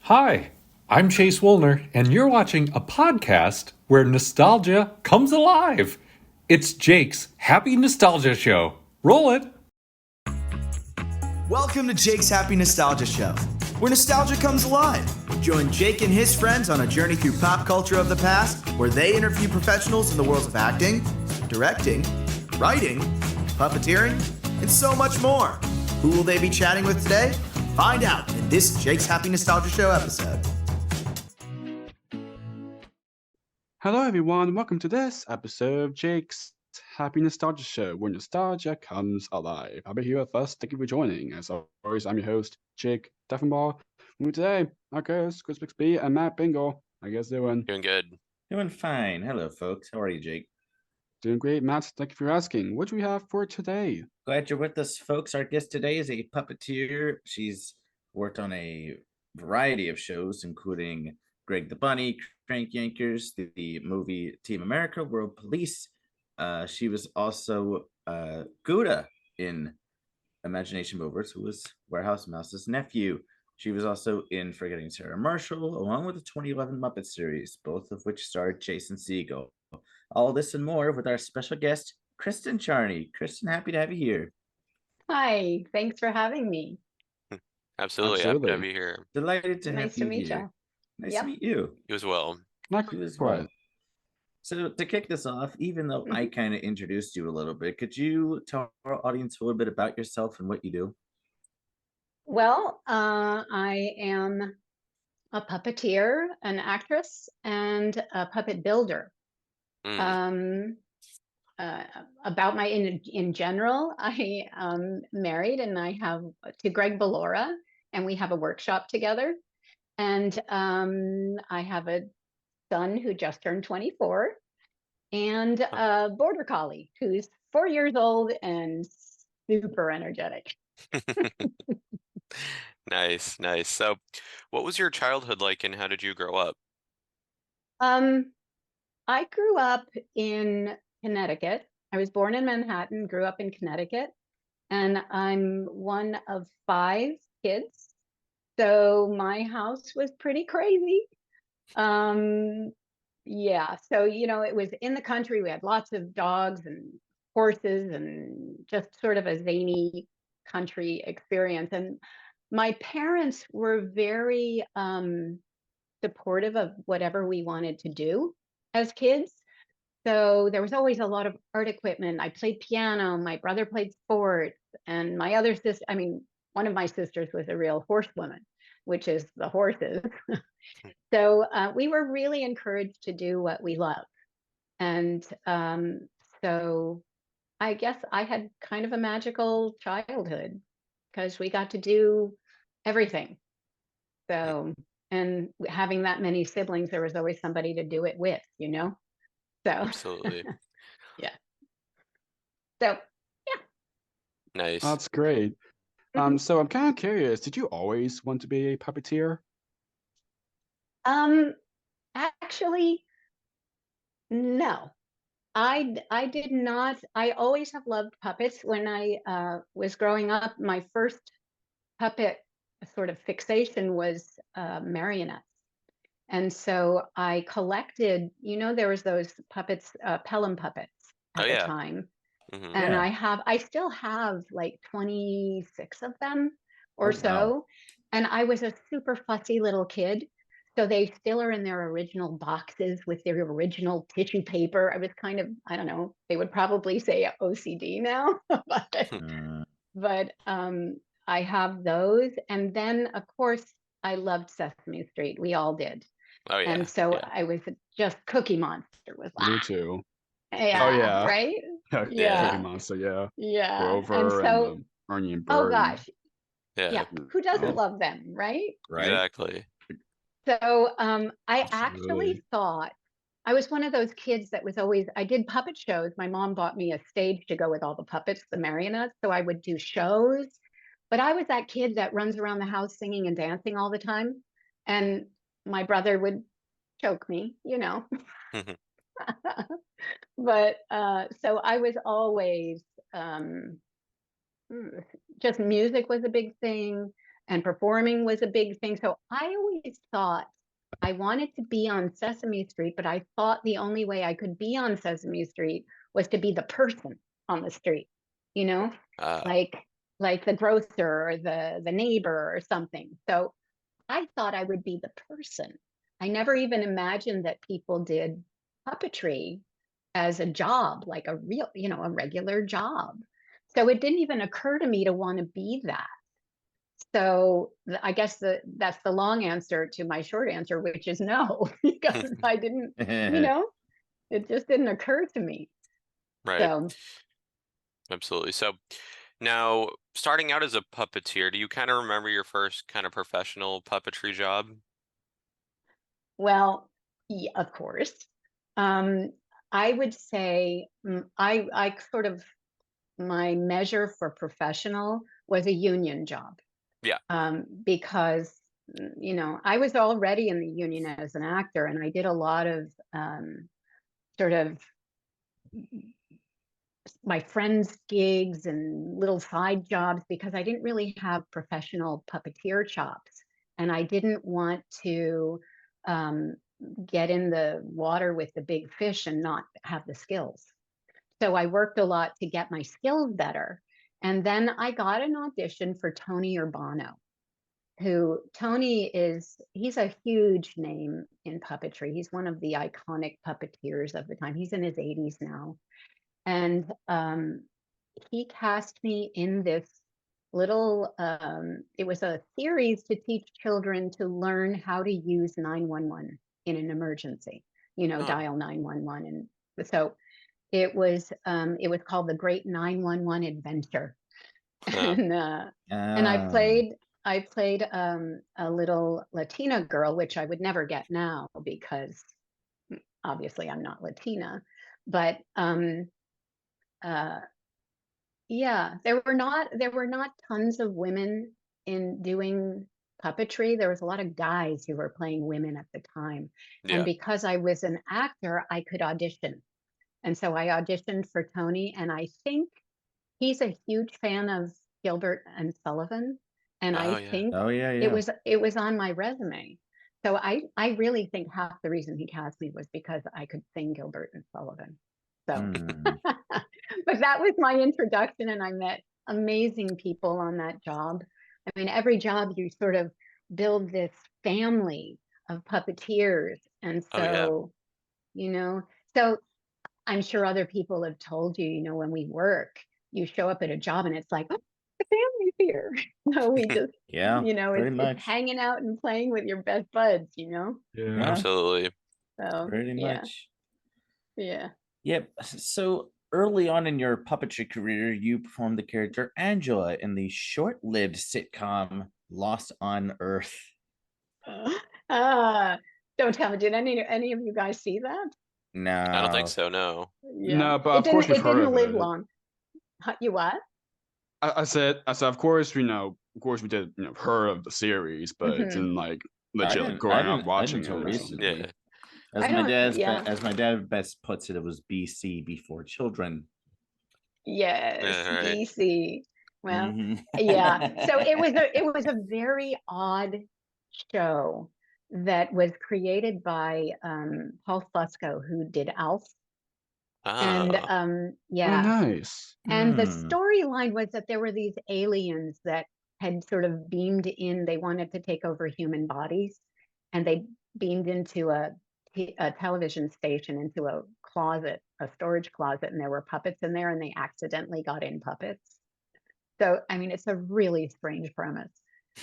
Hi, I'm Chase Woolner, and you're watching a podcast where nostalgia comes alive. It's Jake's Happy Nostalgia Show. Roll it! Welcome to Jake's Happy Nostalgia Show, where nostalgia comes alive. Join Jake and his friends on a journey through pop culture of the past, where they interview professionals in the worlds of acting, directing, writing, puppeteering, and so much more. Who will they be chatting with today? Find out in this Jake's Happy Nostalgia Show episode. Hello, everyone. Welcome to this episode of Jake's Happy Nostalgia Show, where nostalgia comes alive. I'll be here with us. Thank you for joining. As always, I'm your host, Jake Deffenbaugh. With me today, our co-hosts, Chris Bixby and Matt Bingle. How you guys doing? Doing good. Doing fine. Hello, folks. How are you, Jake? Doing great, Matt. Thank you for asking. What do we have for today? Glad you're with us, folks. Our guest today is a puppeteer. She's worked on a variety of shows, including Greg the Bunny, Crank Yankers, the movie Team America, World Police. She was also Gouda in Imagination Movers, who was Warehouse Mouse's nephew. She was also in Forgetting Sarah Marshall, along with the 2011 Muppet series, both of which starred Jason Segel. All this and more with our special guest, Kristin Charney. Kristin, happy to have you here. Hi, thanks for having me. Absolutely. Happy to have you here. Delighted to Nice have to you meet here. you. Nice Yep. to meet you. You as well. Not You as quite. well. So to kick this off, even though I kind of introduced you a little bit, could you tell our audience a little bit about yourself and what you do? Well, I am a puppeteer, an actress, and a puppet builder. Mm. About my in general, I am married and I have to Greg Ballora, and we have a workshop together. And I have a son who just turned 24 and a border collie who's 4 years old and super energetic. Nice, nice. So, what was your childhood like and how did you grow up? I grew up in Connecticut. I was born in Manhattan, grew up in Connecticut, and I'm one of 5 kids. So my house was pretty crazy. Yeah, so it was in the country. We had lots of dogs and horses and just sort of a zany country experience. And my parents were very supportive of whatever we wanted to do as kids. So there was always a lot of art equipment. I played piano, my brother played sports, and my other sister, one of my sisters was a real horsewoman, which is the horses. So we were really encouraged to do what we love. And so I guess I had kind of a magical childhood because we got to do everything. So, and having that many siblings, there was always somebody to do it with, So, Absolutely. yeah. So, yeah. Nice. That's great. So I'm kind of curious. Did you always want to be a puppeteer? Actually, no. I did not. I always have loved puppets. When I was growing up, my first puppet sort of fixation was marionettes. And so I collected, there was those puppets, Pelham puppets at Oh, the yeah. time. Mhm. And Yeah. I still have like 26 of them or Oh, so. wow. And I was a super fussy little kid. So they still are in their original boxes with their original tissue paper. I was kind of, I don't know, they would probably say OCD now, but I have those. And then, of course, I loved Sesame Street. We all did. Oh, yeah. And so Yeah. I was just Cookie Monster was Me too. yeah, Oh yeah. right? Cookie Yeah. Monster, yeah. Yeah. And Grover and so, Onion oh Bird. gosh, Yeah. yeah. Who doesn't Oh. love them, right? Right. Exactly. So I Absolutely. actually thought I was one of those kids that was always, I did puppet shows. My mom bought me a stage to go with all the puppets, the marionettes. So I would do shows, but I was that kid that runs around the house singing and dancing all the time. And my brother would choke me, But so I was always just music was a big thing. and performing was a big thing. So I always thought I wanted to be on Sesame Street, but I thought the only way I could be on Sesame Street was to be the person on the street, you know, Uh, like the grocer or the neighbor or something. So I thought I would be the person. I never even imagined that people did puppetry as a job, like a real, a regular job. So it didn't even occur to me to want to be that. So I guess that's the long answer to my short answer, which is no, because I didn't, it just didn't occur to me. right. So Absolutely. So now, starting out as a puppeteer, do you kind of remember your first kind of professional puppetry job? well, yeah, of course. I would say I sort of my measure for professional was a union job. Yeah. Because I was already in the union as an actor, and I did a lot of sort of my friends' gigs and little side jobs because I didn't really have professional puppeteer chops, and I didn't want to um, get in the water with the big fish and not have the skills. So I worked a lot to get my skills better. And then I got an audition for Tony Urbano, who he's a huge name in puppetry. He's one of the iconic puppeteers of the time. He's in his 80s now. And he cast me in this little, it was a series to teach children to learn how to use 911 in an emergency, Oh, dial 911. And so it was called The Great 911 Adventure. huh. And I played a little Latina girl, which I would never get now because obviously I'm not Latina. But yeah, there were not tons of women in doing puppetry. There was a lot of guys who were playing women at the time. And Yeah. because I was an actor, I could audition. And so I auditioned for Tony, and I think he's a huge fan of Gilbert and Sullivan, and Oh, I yeah. think Oh yeah, it yeah. was on my resume. So I really think half the reason he cast me was because I could sing Gilbert and Sullivan. So, Mm. but that was my introduction, and I met amazing people on that job. I mean, every job you sort of build this family of puppeteers, and Oh, yeah. you know, so I'm sure other people have told you, when we work, you show up at a job and it's like, oh, the family's here. No, we just, Yeah, pretty it's much. hanging out and playing with your best buds. Yeah. Yeah, Absolutely. So pretty yeah, much. yeah. Yep. So early on in your puppetry career, you performed the character Angela in the short-lived sitcom Lost on Earth. Uh, don't tell me, did any of you guys see that? I don't think No. so, no. Yeah. No, but of course we've It heard didn't of live it. long. You what? I said, of course, of course we did, heard of the series, but Mhm. didn't like I legit like didn't. growing I up didn't. I watching didn't it until or something. recently. Yeah. As I my don't- dad's yeah. as my dad best puts it, it was BC before children. Yes, Yeah, right. DC. Well, Mhm. yeah. So it was a very odd show that was created by Paul Fusco, who did Alf. And Oh, Oh, yeah. nice. And the Hmm. storyline was that there were these aliens that had sort of beamed in. They wanted to take over human bodies, and they beamed into a television station, into a closet, a storage closet, and there were puppets in there, and they accidentally got in puppets. So, I mean, it's a really strange premise.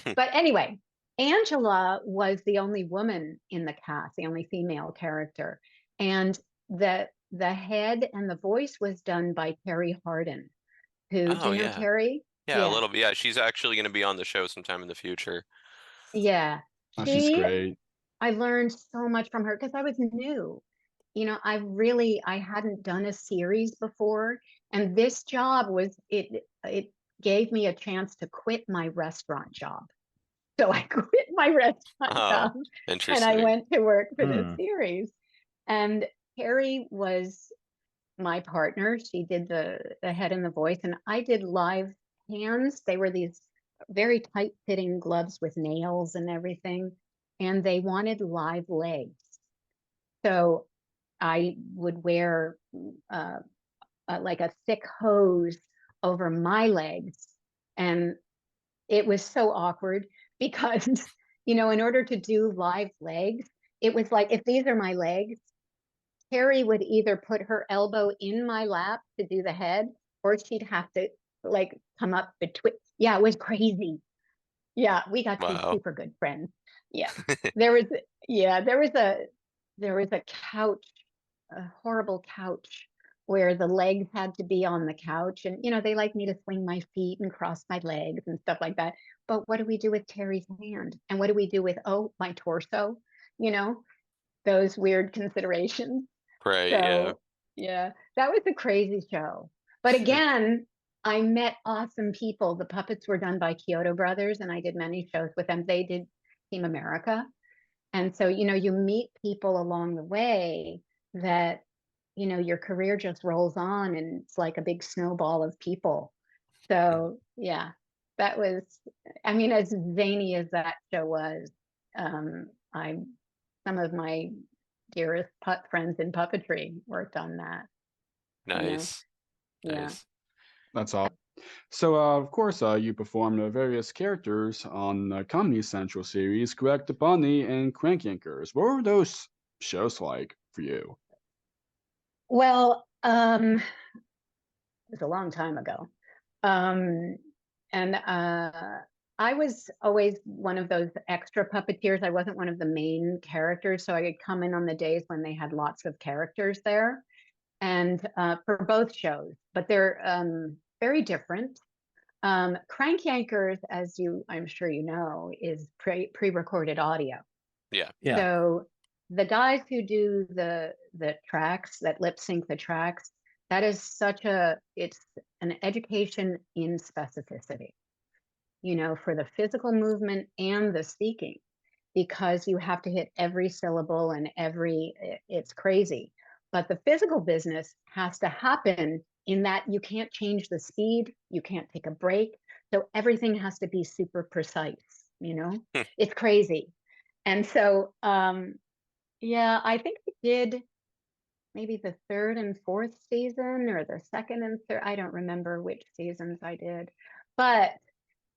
But anyway, Angela was the only woman in the cast, the only female character. And the head and the voice was done by Terry Hardin, who, do oh, you know yeah. Terry? Yeah, a Yeah. little bit. Yeah, she's actually going to be on the show sometime in the future. Yeah. Oh, she's great. I learned so much from her because I was new. I hadn't done a series before. And this job it gave me a chance to quit my restaurant job. So I quit my restaurant Oh, job and I interesting. went to work for this Hmm. series. And Carrie was my partner. She did the head and the voice, and I did live hands. They were these very tight fitting gloves with nails and everything. And they wanted live legs. So I would wear like a thick hose over my legs. And it was so awkward because, in order to do live legs, it was like, if these are my legs, Carrie would either put her elbow in my lap to do the head, or she'd have to like come up between. Yeah, it was crazy. Yeah, we got to be Wow. super good friends. Yeah. There was a couch, a horrible couch where the legs had to be on the couch, and they like me to swing my feet and cross my legs and stuff like that. But what do we do with Terry's hand? And what do we do with my torso? Those weird considerations. Right, yeah. So yeah, that was a crazy show. But again, I met awesome people. The puppets were done by Kyoto Brothers, and I did many shows with them. They did Team America. And so, you meet people along the way that, your career just rolls on, and it's like a big snowball of people. So yeah, that was, as zany as that show was, some of my dearest friends in puppetry worked on that. Nice. Yeah. Nice. That's all. So, of course, you performed various characters on Comedy Central series, Greg the Bunny and Crank Yankers. What were those shows like for you? Well, it was a long time ago. And I was always one of those extra puppeteers. I wasn't one of the main characters, so I could come in on the days when they had lots of characters there, and for both shows. But they're very different. Crank Yankers, as I'm sure you know, is pre-recorded audio. Yeah. So the guys who do the tracks, that lip sync the tracks, that is it's an education in specificity, for the physical movement and the speaking, because you have to hit every syllable and it's crazy. But the physical business has to happen in that you can't change the speed, you can't take a break. So everything has to be super precise, it's crazy. And so, yeah, I think we did maybe the third and fourth season, or the second and third. I don't remember which seasons I did, but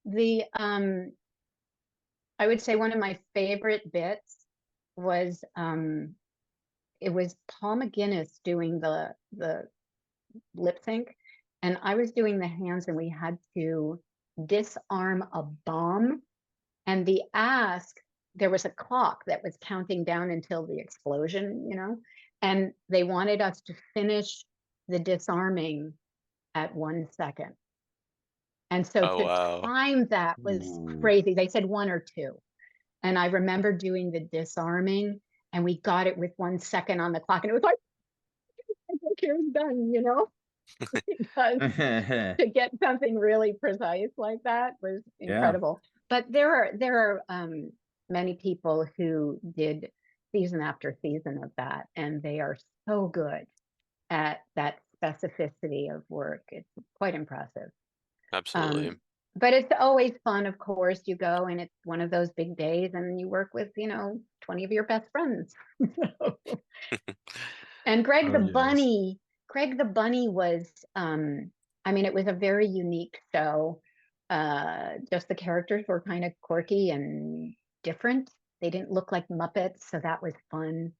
I would say one of my favorite bits was it was Paul McGinnis doing the lip sync, and I was doing the hands, and we had to disarm a bomb. And there was a clock that was counting down until the explosion, and they wanted us to finish the disarming at 1 second. And so Oh, to wow. time that was crazy. They said 1 or 2. And I remember doing the disarming, and we got it with 1 second on the clock. And it was like, okay, it's done, because to get something really precise like that was incredible. But there are many people who did season after season of that, and they are so good at that specificity of work. It's quite impressive. Absolutely. But it's always fun, of course. You go, and it's one of those big days, and you work with 20 of your best friends. And Greg the Bunny was it was a very unique show. Just the characters were kind of quirky and different. They didn't look like Muppets, so that was fun.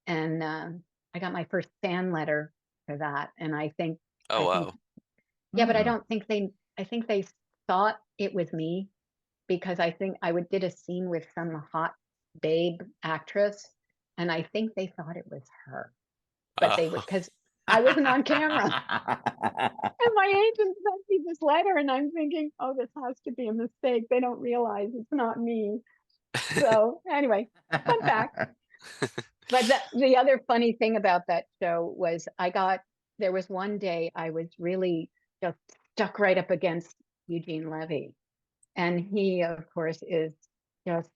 And I got my first fan letter for that, and I think Oh, wow. yeah, but I think they thought it was me, because I think I did a scene with some hot babe actress, and I think they thought it was her, but they would, because I wasn't on camera. And my agent sent me this letter, and I'm thinking, oh, this has to be a mistake. They don't realize it's not me. So anyway, fun fact. But the other funny thing about that show was there was one day I was really just stuck right up against Eugene Levy. And he, of course, is just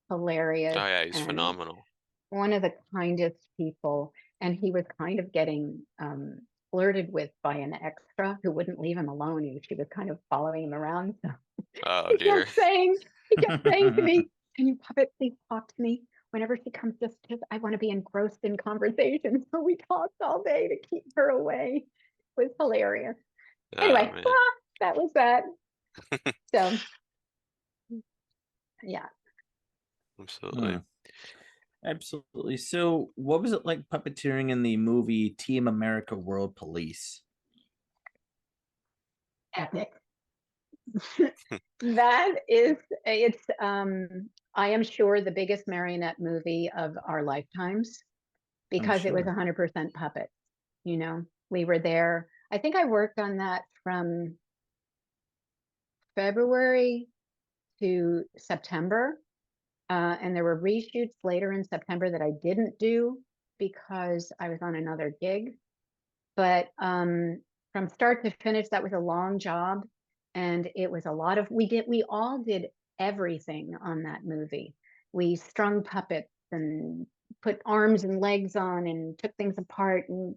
hilarious. Oh, yeah, he's and phenomenal. one of the kindest people. And he was kind of getting flirted with by an extra who wouldn't leave him alone. She was kind of following him around. So Oh he dear. kept saying, he kept saying to me, "Can you puppet please talk to me? Whenever she comes, just I want to be engrossed in conversation." So we talked all day to keep her away. It was hilarious. Oh Anyway, man. that was that. So yeah. Absolutely. Absolutely. So, what was it like puppeteering in the movie Team America World Police? Epic. That is, it's I am sure the biggest marionette movie of our lifetimes, because it was sure. 100% puppet. You know, we were there. I think I worked on that from February to September. And there were reshoots later in September that I didn't do because I was on another gig. But from start to finish, that was a long job. And it was a lot of, we all did everything on that movie. We strung puppets and put arms and legs on and took things apart and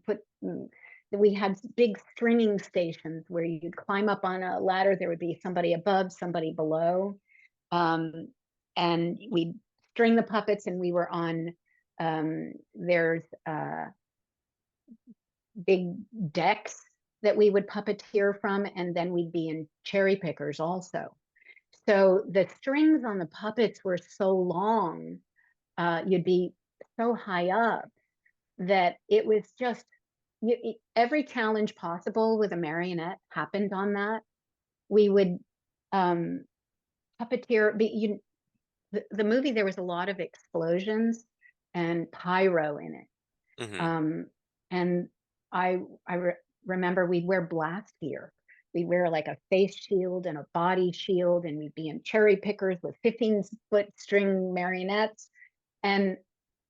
we had big stringing stations where you'd climb up on a ladder. There would be somebody above, somebody below. And we'd string the puppets, and we were on, there's big decks that we would puppeteer from, and then we'd be in cherry pickers also. So the strings on the puppets were so long, you'd be so high up that it was just, every challenge possible with a marionette happened on that. We would puppeteer, the movie, there was a lot of explosions and pyro in it. Hmm. And I remember we'd wear blast gear. We'd wear like a face shield and a body shield, and we'd be in cherry pickers with 15-foot string marionettes and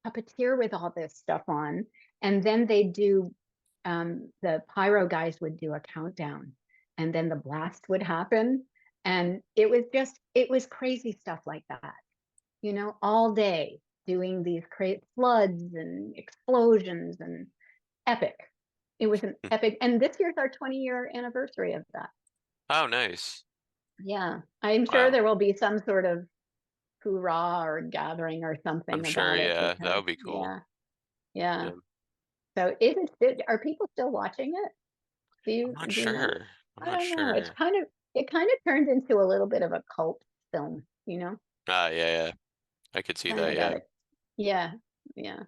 puppeteer with all this stuff on. And then they'd do, the pyro guys would do a countdown, and then the blast would happen. And it was crazy stuff like that, you know, all day doing these great floods and explosions and epic. It was an epic, and this year's our 20-year anniversary of that. Oh, nice. Yeah, I'm sure Wow. there will be some sort of hoorah or gathering or I'm something sure, about it, yeah, that because would be cool. yeah, yeah. Yeah. So are people still watching it? I'm not Do you know? sure. I'm I not don't know. sure. It kind of turned into a little bit of a cult film, you know? Ah, yeah, yeah. I could see Kind that, of got yeah. it. Yeah, yeah.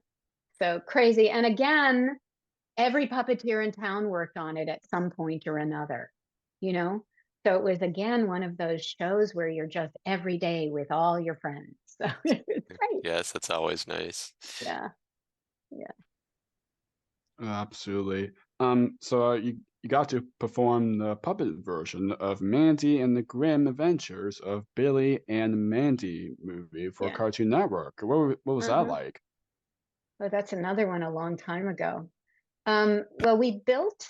So crazy. And again, every puppeteer in town worked on it at some point or another, you know? So it was again one of those shows where you're just every day with all your friends. So it's great. Yes, that's always nice. Yeah, yeah. Absolutely. So you got to perform the puppet version of Mandy and the Grim Adventures of Billy and Mandy movie for Yeah. Cartoon Network. What was that Uh-huh. like? Well, that's another one a long time ago. Well, we built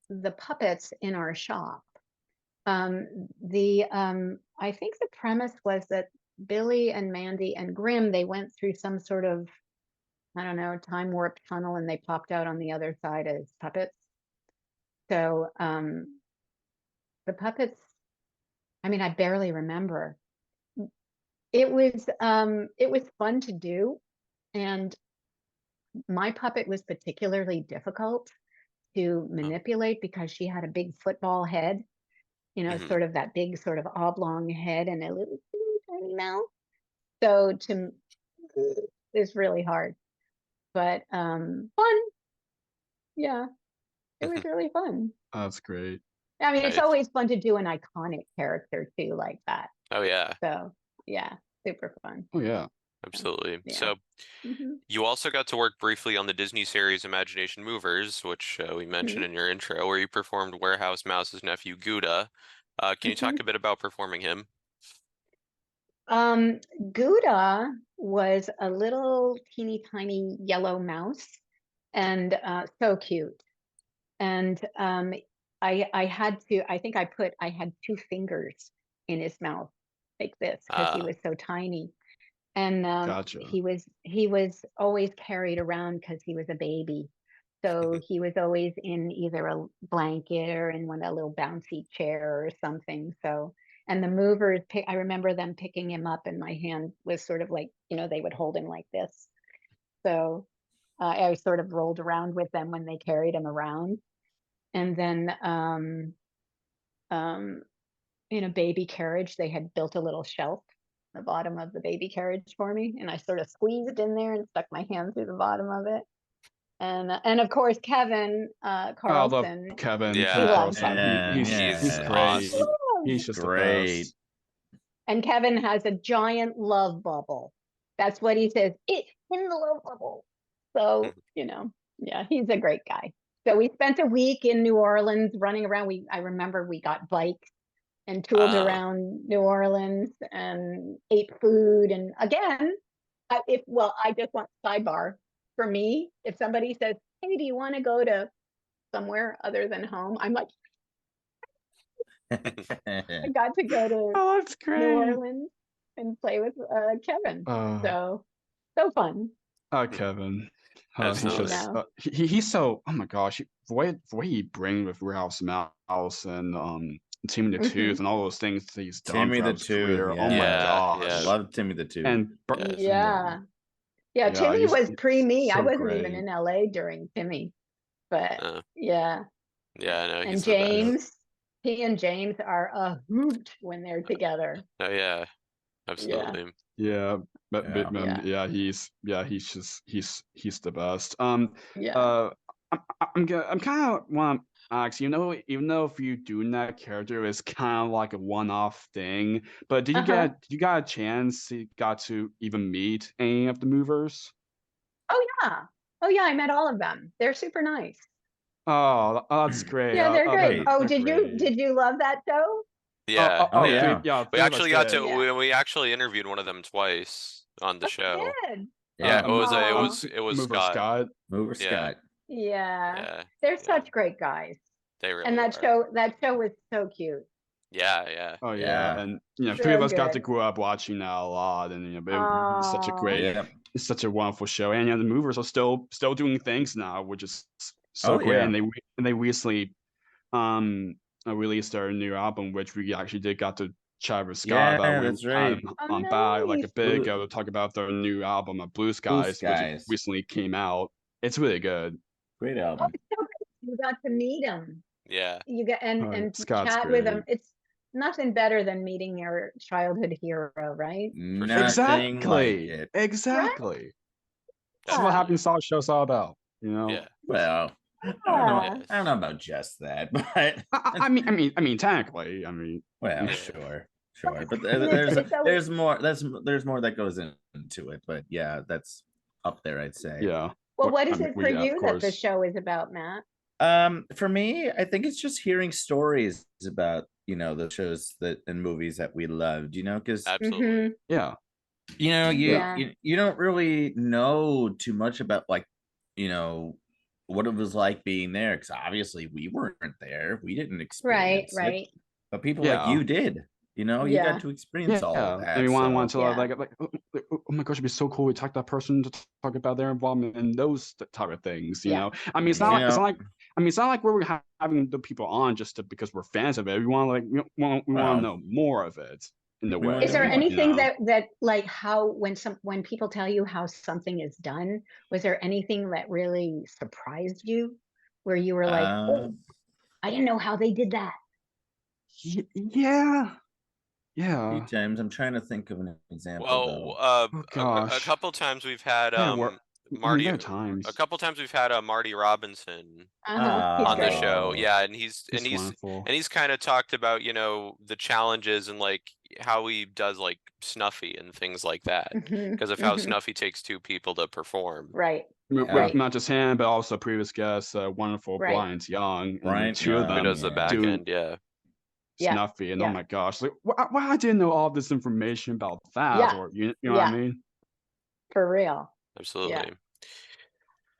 the puppets in our shop. I think the premise was that Billy and Mandy and Grim, they went through some sort of, I don't know, time warp tunnel, and they popped out on the other side as puppets. So the puppets, I mean, I barely remember. It was fun to do, and my puppet was particularly difficult to Oh. manipulate because she had a big football head, you know, Hmm. sort of that big sort of oblong head and a little tiny mouth. So to it's really hard, but fun. Yeah, it was really fun. That's great. I mean, it's Nice. always fun to do an iconic character too, like that. Oh, yeah, So yeah, super fun. Oh yeah. absolutely. Yeah. So Hmm. you also got to work briefly on the Disney series Imagination Movers, which we mentioned in your intro, where you performed Warehouse Mouse's nephew Gouda. Can you talk a bit about performing him? Gouda was a little teeny tiny yellow mouse, and so cute. And I had to, I think I had two fingers in his mouth like this because he Ah, was so tiny. And Gotcha. he was always carried around because he was a baby. So he was always in either a blanket or in a little bouncy chair or something. So, and the movers, I remember them picking him up, and my hand was sort of like, they would hold him like this. So I sort of rolled around with them when they carried him around. And then in a baby carriage, they had built a little shelf at the bottom of the baby carriage for me, and I sort of squeezed in there and stuck my hand through the bottom of it. And of course Kevin Carlson. I love Kevin. Yeah. Kevin You love Carlson. Kevin. He's Yeah. great. Awesome. He's just Great. the best. And Kevin has a giant love bubble. That's what he says. It's in the love bubble. So, yeah, he's a great guy. So we spent a week in New Orleans running around. I remember we got bikes and tooled around New Orleans and ate food. And again, I just want sidebar. For me, if somebody says, hey, do you want to go to somewhere other than home? I'm like, I got to go to Oh, that's great. New Orleans and play with Kevin. So fun. Kevin. He's Absolutely. just he's so, oh my gosh, the way he brings with Warehouse Mouse and Timmy the Tooth and all those things that he's done Timmy throughout the his career. Tooth, Oh my yeah. gosh. Yeah. Love Timmy the Tooth. And Yeah, Yeah, Timmy he's was pre-me. I so wasn't great. even in LA during Timmy. But yeah. Yeah, I know. And He's the best. James, he and James are a hoot when they're together. Oh yeah, absolutely. Yeah, but Yeah. he's the best. Yeah. I'm kind of want to ask, even though if you doing that character is kind of like a one-off thing, but did you got a chance to even meet any of the movers? Oh yeah, I met all of them. They're super nice. Oh, that's great. Yeah, they're great. Oh, they're great. did you love that show? Yeah. Oh, yeah. dude, yeah. We actually got to Yeah. we actually interviewed one of them twice on the show. Good. Yeah, it was Mover Scott. Mover Yeah. Scott. Yeah. Yeah. They're yeah. such great guys. They really And that show was so cute. Yeah, yeah. Oh Yeah. and So three of us got to good. grow up watching that a lot, and it was such a great, Yeah. it's such a wonderful show. And the movers are still doing things now, which is so great. yeah. And they recently released their new album, which we actually got to chat with Scott Yeah, about. that's We had right. him Oh, on back like a nice. bit ago to talk about their new album, Blue Skies, Skies. which recently came out. It's really good. Great Oh, album. it's so great. You got to meet him. Yeah. You got and Scott's chat with him. great. It's nothing better than meeting your childhood hero, right? Nothing Exactly. like it. Exactly. That's Yeah. what Happy Nostalgia Show's all about. Yeah. Well, Yeah. I don't know about just that, but I mean, technically, well, Yeah. sure. But It's there's more that goes into it. But yeah, that's up there, I'd say. yeah. Well, what is I mean, it for yeah, of you that the course. show is about, Matt? For me, I think it's just hearing stories about the shows and movies that we loved. Because Absolutely. Mhm. Yeah. Yeah. you don't really know too much about what it was like being there, because obviously we weren't there, we didn't Right, experience it, right. but people Yeah. like you did. You Yeah. got to experience all of that. And we want to Yeah. like oh my gosh, it'd be so cool to talk to that person to talk about their involvement in those type of things. You Yeah. know, I mean, it's not You like it's not like we're having the people on just because we're fans of it. We want to want Well, to know more of it in the we way. wanna Is there Yeah, anything that like how when people tell you how something is done, was there anything that really surprised you where you were like, oh, I didn't know how they did that? Yeah. few times. I'm trying to think of an example. Well, Oh, a gosh. couple times we've had Marty. Marty. Times. A couple times we've had Marty Robinson He's on the great. show. Yeah, and It's he's wonderful. kind of talked about the challenges and like how he does like Snuffy and things like that Mhm, because of how mhm. Snuffy takes two people to perform. Right. With not just him, but also previous guests, wonderful Right. Bryant Young, and Bryant two of Young, Who them does the yeah. back do end? Yeah. Yeah, Snuffy, and yeah. oh my gosh, like why I didn't know all this information about that, Yeah, or you know what I yeah. mean? For real. Absolutely.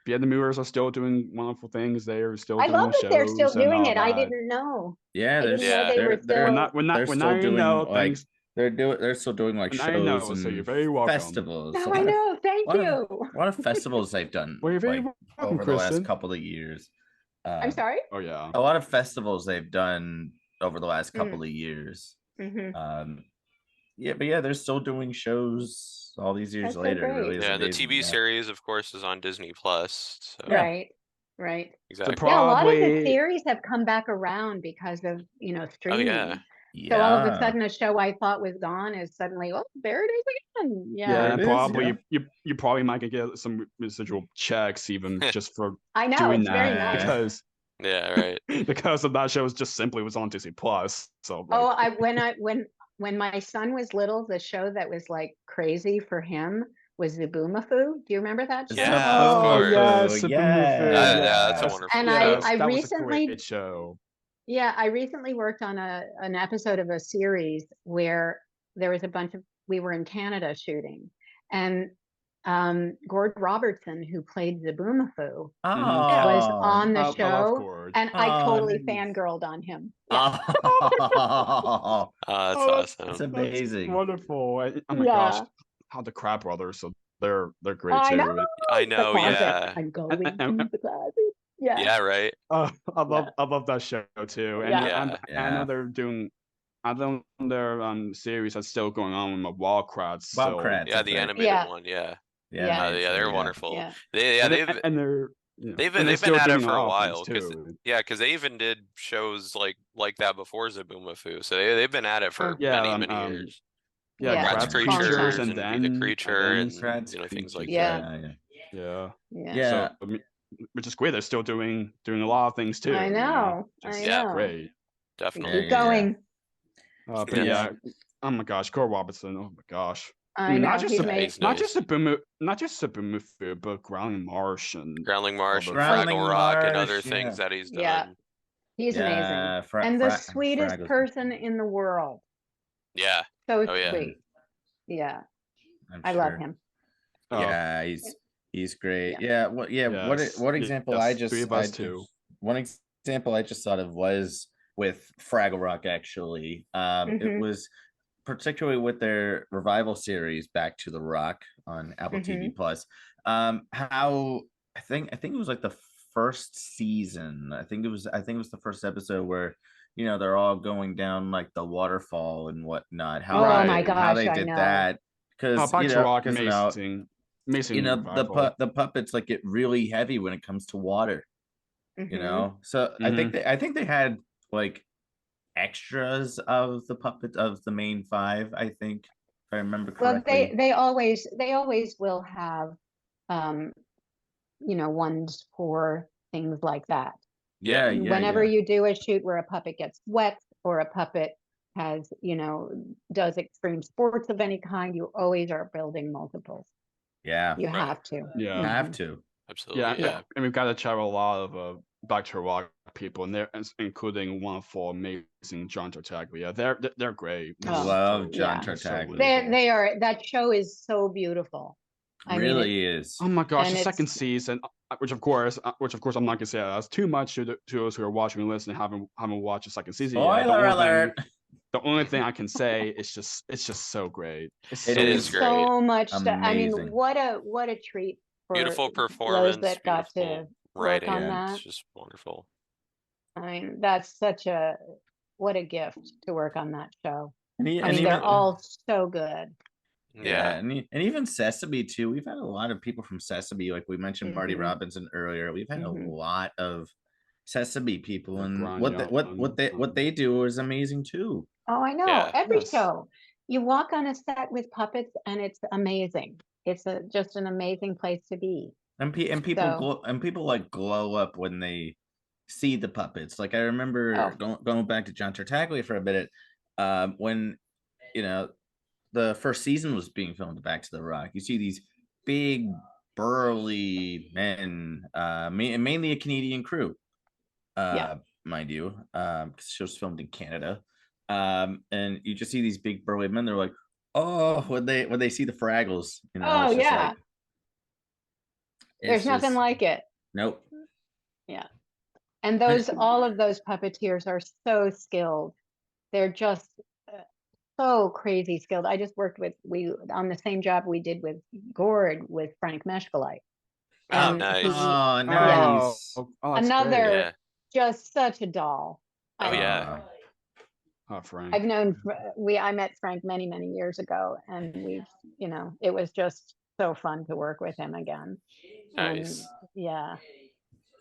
Yeah, the movers are still doing wonderful things. They are still I doing love that they're still shows and doing all it. I that. didn't know. Yeah, I didn't there's know they were they're still. When they're now still you doing know like things. they're still doing like Now you know, shows so and you're very welcome. festivals. Now I know. Thank a lot you. of, a lot of festivals they've done. Well, you're very like, welcome, over the last Kristin. couple of years. I'm sorry. Oh yeah. A lot of festivals they've done over the last Mm. couple of years. Mm-hmm. Yeah, but yeah, they're still doing shows all these years That's so later. It really great. is Yeah, the amazing. TV yeah. series, of course, is on Disney Plus. So Yeah. Right. Right. exactly. Yeah, a lot of the Probably. series have come back around because of, Oh streaming. yeah. So all of a Yeah. sudden a show I thought was gone is suddenly, oh, there it is again. Yeah, Yeah. There and it is, probably yeah. you probably might get some residual checks even just for I know, doing it's very that nice. because Yeah, right. because of that show just simply was on Disney Plus. So like, Oh, when my son was little, the show that was like crazy for him was Zubumafu. Do you remember that show? Yeah, of oh course. yes, Yes. Yeah, that's a yes, wonderful And show. yes, I that was a recently, great show. yeah, I recently worked on an episode of a series where there was we were in Canada shooting, and Gord Robertson, who played Zubumafu, Oh, was on the I love show, Gord. and I totally nice. fangirled on him. Yeah. Oh, That's Oh, awesome. that's amazing. Wonderful. Oh my Yeah. gosh, how the Crab Brothers, so they're great I too. know. I The know, classic. yeah. I'm going And- to the classic. Yeah. Yeah, right. I love that show too. And Yeah. I know they're doing. I know their series that's still going on with Wildcrats. So Wildcrats. Yeah, that's the right. animated Yeah. one, yeah. Yeah. so, They're wonderful. Yeah. and They've and they're they've and they're been still at it doing for a other while things, because too. they even did shows like that before Zaboomafoo. So they've been at it for Yeah, many years. Yeah, Yeah. Rat's Kratz Long time. Creatures and and Be then the Creature and Kratz things like Creatures, that. yeah. Yeah. So which is great. They're still doing a lot of things too. I know. Just I Yeah. know. great. Definitely. Keep going. But Yeah. yeah, oh my gosh, Cole Robertson. Oh my gosh. I know. not just He's a, amazing. not just a Boomer, but Growling Marsh and Groundling Marsh and other Growling Fraggle Rock and other Marsh, things yeah. that he's Yeah. done. He's amazing. And the sweetest Fraggles. person in the world. Yeah. So Oh, yeah. sweet. Yeah. I'm I love sure. him. Yeah, he's great. Yeah. What Yes, example yes, I just three of us too. one example I just thought of was with Fraggle Rock actually. It Mhm. was particularly with their revival series Back to the Rock on Apple TV Plus. How I think it was like the first season. I think it was the first episode where they're all going down like the waterfall and whatnot. How Oh they my did, how gosh, they I did know. that because Back to Rock, 'cause, amazing revival. the puppets like get really heavy when it comes to water. Mhm. So I think they had like extras of the puppet of the main five. I think if I remember Well, correctly. they always will have ones for things like that. Yeah. Whenever you do a shoot where a puppet gets wet or a puppet has, does extreme sports of any kind, you always are building multiples. Yeah. You Right. have to. Yeah. Have to. Absolutely. Yeah, and we've got to travel a lot of Back to Rock people, and including one for amazing John Tartaglia. They're great. Oh, Love John yeah. Tartaglia. They are. That show is so beautiful. I mean, Really is. Oh my gosh, And the it's- second season, which of course I'm not gonna say that's too much to those who are watching and listening haven't watched the second season yet. Spoiler alert. The only thing I can say is it's just so great. It is great. so much stuff. I mean, Amazing. what a treat for Beautiful those performance, that got to beautiful work writing. on Yeah. that. It's just wonderful. I mean, that's what a gift to work on that show. And I mean, they're all so good. Yeah. and even Sesame too. We've had a lot of people from Sesame, like we mentioned Marty Mhm. Robinson earlier. We've had Mhm. a lot of Sesame people, Like and Brian what they do is amazing too. Oh, I know. Yeah. Every Yes. show. You walk on a set with puppets and it's amazing. It's just an amazing place to be. And people like glow up when they see the puppets. Like I remember going back to John Tartaglia for a minute, when the first season was being filmed of Back to the Rock. You see these big burly men, mainly a Canadian crew, mind you, because the show's filmed in Canada. And you just see these big burly men. They're like, oh, when they see the Fraggles, Oh, it's just yeah. like, There's it's nothing just- like it. Nope. And all of those puppeteers are so skilled. They're just so crazy skilled. I just worked on the same job we did with Gord with Frank Meshkalite. Oh, And nice. Oh, Yes. nice. That's Another great. Yeah. just such a doll. Oh, yeah. Oh, Frank. I've known I met Frank many, many years ago, and we've, it was just so fun to work with him again. Nice. And yeah,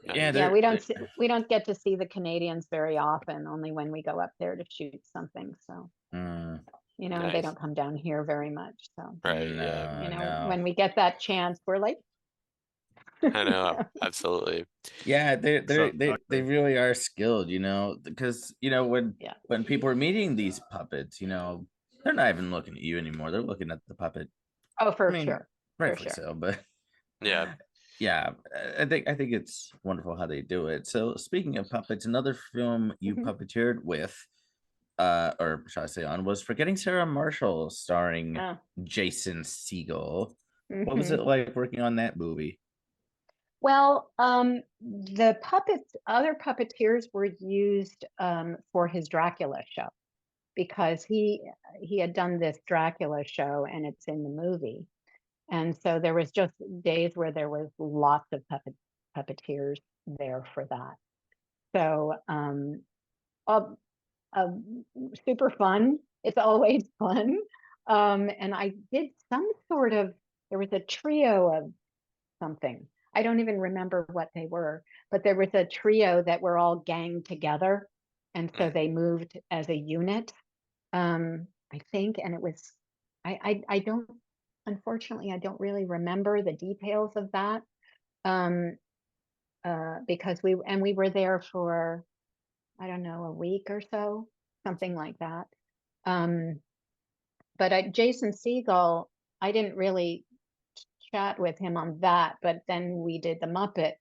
Yeah, yeah, we don't get to see the Canadians very often, only when we go up there to shoot something. So, Mm, they Nice. don't come down here very much. So, Right. Yeah. no. when we get that chance, we're like, I know. Absolutely. Yeah, So they really are skilled, because when Yeah. when people are meeting these puppets, they're not even looking at you anymore. They're looking at the puppet. oh, for I mean, sure. rightfully sure. so, but Yeah. yeah, I think it's wonderful how they do it. So speaking of puppets, another film you Mhm. puppeteered with, or shall I say on, was Forgetting Sarah Marshall, starring Oh, Jason Segel. What was mhm. it like working on that movie? Well, the other puppeteers were used for his Dracula show, because he had done this Dracula show and it's in the movie. And so there was just days where there was lots of puppeteers there for that. So uh, super fun. It's always fun. And I did there was a trio of something. I don't even remember what they were, but there was a trio that were all ganged together. And so they moved as a unit, I think. And it was, I don't, unfortunately, I don't really remember the details of that. Because we were there for, I don't know, a week or so, something like that. But Jason Segel, I didn't really chat with him on that, but then we did the Muppet,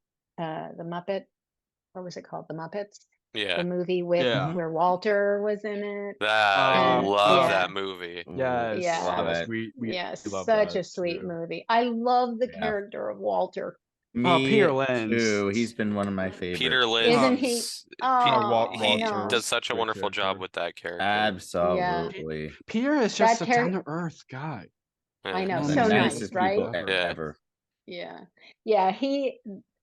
what was it called? The Muppets, the Yeah. movie with Yeah. where Walter was in it. I And love yeah, that movie. Yes. Yeah. Love Yes. it. We yeah, love such that a sweet too. movie. I love the Yeah. character of Walter. Me Peter Lenz. too. He's been one of my favorites. Peter Isn't he? Linz. Oh, He no. does such a Great wonderful job character. with that character. Absolutely. Peter is just That a down to earth guy. I know, One of The so the nice, nicest right? people ever. ever. Yeah. Yeah,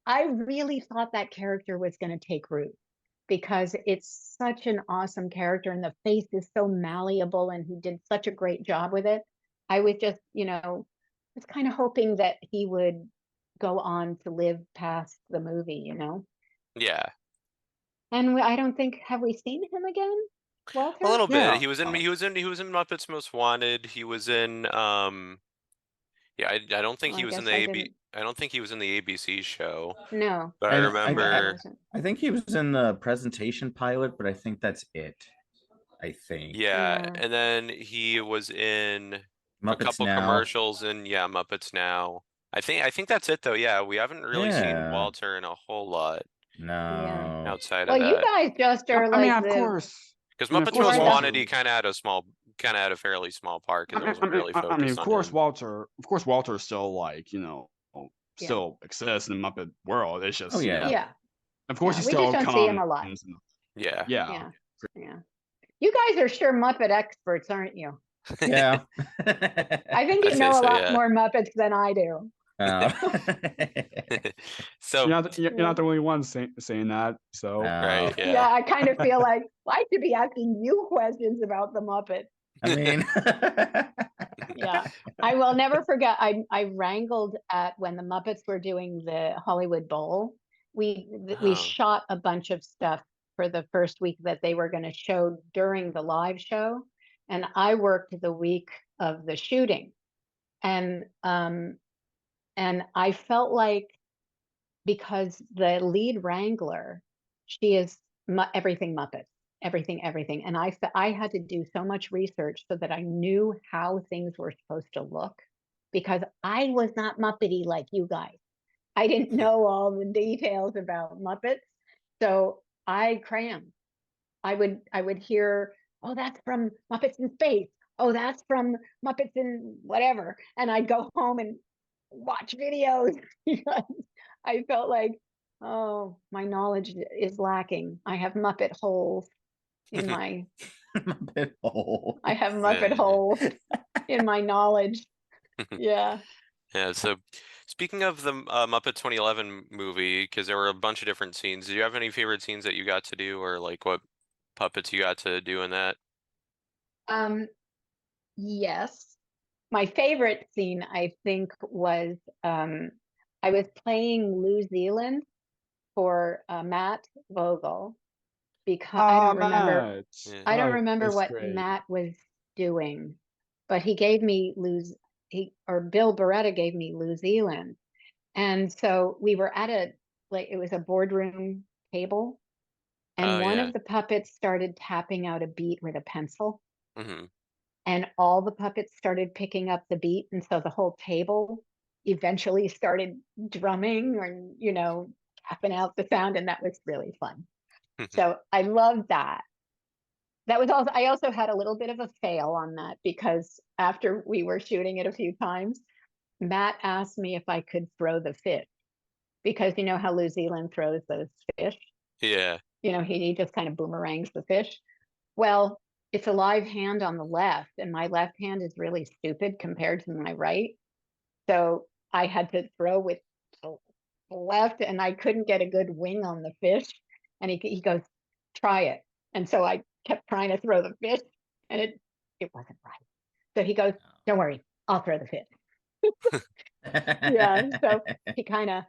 I really thought that character was going to take root, because it's such an awesome character and the face is so malleable and he did such a great job with it. I was just, was kind of hoping that he would go on to live past the movie. Yeah. And I don't think, have we seen him again, Walter? A little Yeah. bit. He was in Muppets Most Wanted. He was in yeah, I don't think Well, he I was in guess the I AB didn't. I don't think he was in the ABC show. No, But I I- remember wasn't. I think he was in the presentation pilot, but I think that's it. I think. yeah, Yeah. and then he was in a Muppets couple Now. commercials in Muppets Now. I think that's it though. Yeah, we haven't really seen Yeah. Walter in a whole lot No. outside Well, of you that. guys just are I like mean, of the, course. Because I mean, of Muppets course, Most Walter- Wanted, he kind of had a fairly small part because it wasn't really focused I mean, of on course, him. Walter still still exists in the Muppet world. It's just, Oh, yeah. yeah. of course, Yeah, he we still just don't see him a lot. comes. Yeah. Yeah. Yeah. You guys are sure Muppet experts, aren't you? Yeah. I think you I'd say know a so, lot yeah. more Muppets than I do. So You're not the only one saying that. So right, Yeah, yeah. I kind of feel like I should be asking you questions about the Muppet. I mean, Yeah, I will never forget. I wrangled when the Muppets were doing the Hollywood Bowl. We Oh. shot a bunch of stuff for the first week that they were going to show during the live show, and I worked the week of the shooting, and I felt like, because the lead wrangler, she is everything Muppet, everything, and I had to do so much research so that I knew how things were supposed to look, because I was not Muppety like you guys. I didn't know all the details about Muppets, so I crammed. I would hear, oh, that's from Muppets in Space. Oh, that's from Muppets in whatever, and I'd go home and watch videos because I felt like, oh, my knowledge is lacking. I have Muppet holes in my Muppet hole. I have Muppet Yeah. holes in my knowledge. Yeah. Yeah, so Speaking of the Muppet 2011 movie, because there were a bunch of different scenes, do you have any favorite scenes that you got to do, or like what puppets you got to do in that? Um, yes. My favorite scene, I think, was I was playing New Zealand for Matt Vogel because Oh, Matt. Yeah. I don't Oh, remember that's what great. Matt was doing, but he gave me Bill Beretta gave me New Zealand. And so we were at it was a boardroom table, and Oh one yeah. of the puppets started tapping out a beat with a pencil, Hmm. and all the puppets started picking up the beat. And so the whole table eventually started drumming or, tapping out the sound, and that was really fun. So I loved that. That was also, I also had a little bit of a fail on that because after we were shooting it a few times, Matt asked me if I could throw the fish because you know how New Zealand throws those fish. Yeah. He just kind of boomerangs the fish. Well, it's a live hand on the left, and my left hand is really stupid compared to my right. So I had to throw with the left, and I couldn't get a good wing on the fish. And he goes, try it. And so I kept trying to throw the fish, and it wasn't right. So he goes, don't worry, I'll throw the fish. Yeah. So he kind of,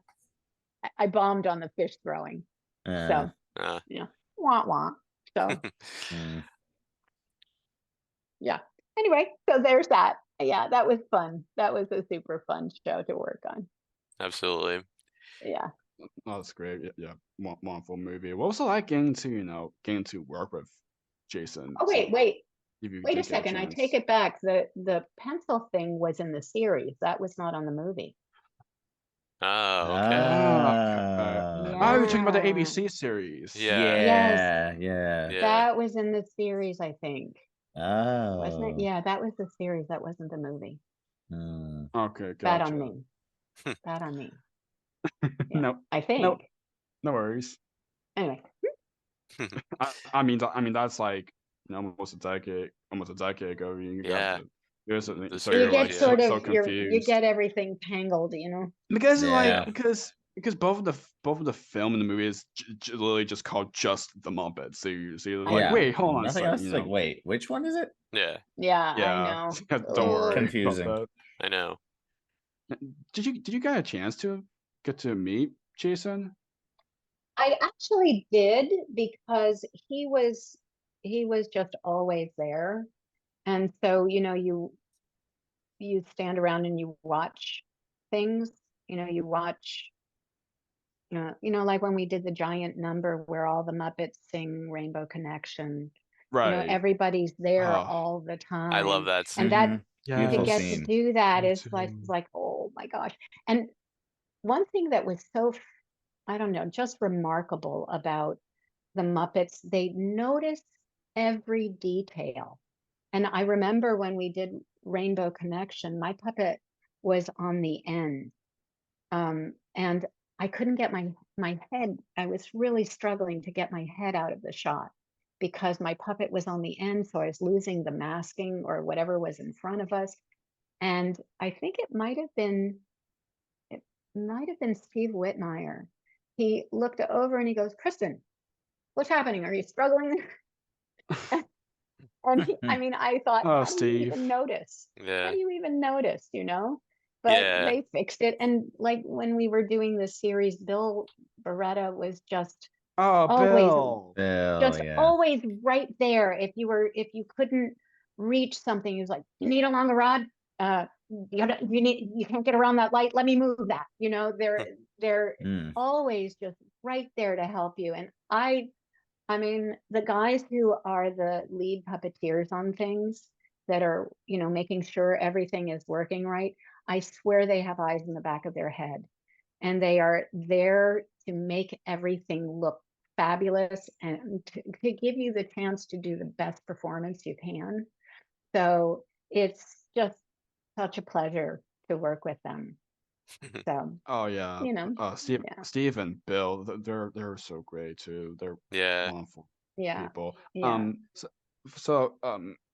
I bombed on the fish throwing. So, Uh, wah wah. So, Mm. yeah. Anyway, so there's that. Yeah, that was fun. That was a super fun show to work on. absolutely. Yeah. Oh, that's great. Yeah, wonderful movie. What was it like getting to work with Jason? Oh, wait If you a did get a second. I take chance. it back. The pencil thing was in the series. That was not on the movie. Oh, okay. Ah, okay. Oh, you're talking about the Yeah. ABC series. Yeah. Yes, Yeah. Yeah. that was in the series, I think. Wasn't it? Oh. Yeah, that was the series. That wasn't the movie. Mm. Okay, Bad on gotcha. me. Bad on me. Yeah, No, I no, think. no worries. Anyway. I mean that's like almost a decade ago. You got Yeah. The so You you're get like series, yeah. sort so of you confused get everything tangled, because Yeah. because both of the film and the movie is literally just called just the Muppets. So you're like, Yeah. wait, hold on a Nothing second, else. Like, wait, which one is it? Yeah. Yeah, I Yeah, know. don't Ugh. worry about Confusing. that. I know. Did you get a chance to get to meet Jason? I actually did because he was just always there. And so, you stand around and you watch things, you watch, like when we did the giant number where all the Muppets sing Rainbow Connection, Right. everybody's there Oh, all the I love time. that And scene. that Mhm. to Beautiful get to yes. scene. do that Me is too. like, oh my gosh. And one thing that was so, I don't know, just remarkable about the Muppets, they notice every detail. And I remember when we did Rainbow Connection, my puppet was on the end. And I couldn't get my head, I was really struggling to get my head out of the shot because my puppet was on the end. So I was losing the masking or whatever was in front of us. And I think it might have been Steve Whitmire. He looked over and he goes, Kristin, what's happening? Are you struggling? And I thought, Oh, how do you Steve. even notice? How Yeah. do you even notice, But Yeah. they fixed it. And like when we were doing this series, Bill Beretta was just Oh, always, Bill. Oh, just yeah. always right there. If you couldn't reach something, he was like, you need a longer rod? You can't get around that light. Let me move that. They're Mm. always just right there to help you. And the guys who are the lead puppeteers on things that are, making sure everything is working right, I swear they have eyes in the back of their head. And they are there to make everything look fabulous and to give you the chance to do the best performance you can. So it's just such a pleasure to work with them. So, Oh yeah. yeah, Steve and Bill, they're so great too. They're Yeah. wonderful yeah, people. yeah.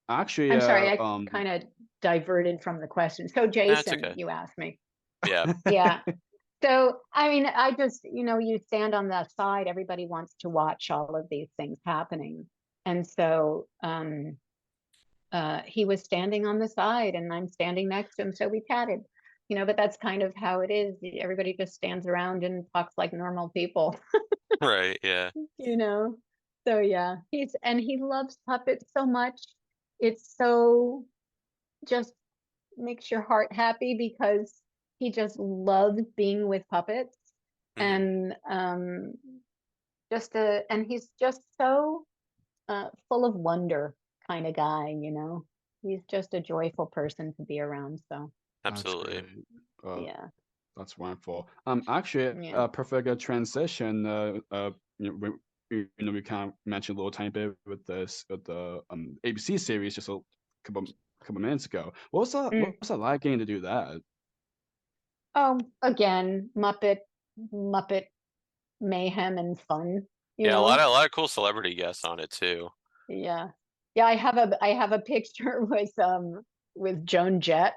Actually, I'm sorry, I kind of diverted from the question. So That's Jason, okay. you asked me. Yeah. Yeah. So, I mean, I just, you stand on the side, everybody wants to watch all of these things happening. And so, he was standing on the side and I'm standing next to him. So we chatted, but that's kind of how it is. Everybody just stands around and talks like normal people, Right. Yeah. you know? So yeah, he loves puppets so much. It's so just makes your heart happy because he just loves being with puppets Mhm. and and he's just so full of wonder kind of guy, he's just a joyful person to be around. So That's Absolutely. great. Uh, yeah. that's wonderful. Actually, Yeah. perfect transition. We kind of mentioned a little tiny bit with the ABC series just a couple minutes ago. What was that like getting to do that? Oh, again, Muppet mayhem and fun, Yeah, a lot of cool celebrity guests on it too. Yeah. Yeah, I have a picture with Joan Jett.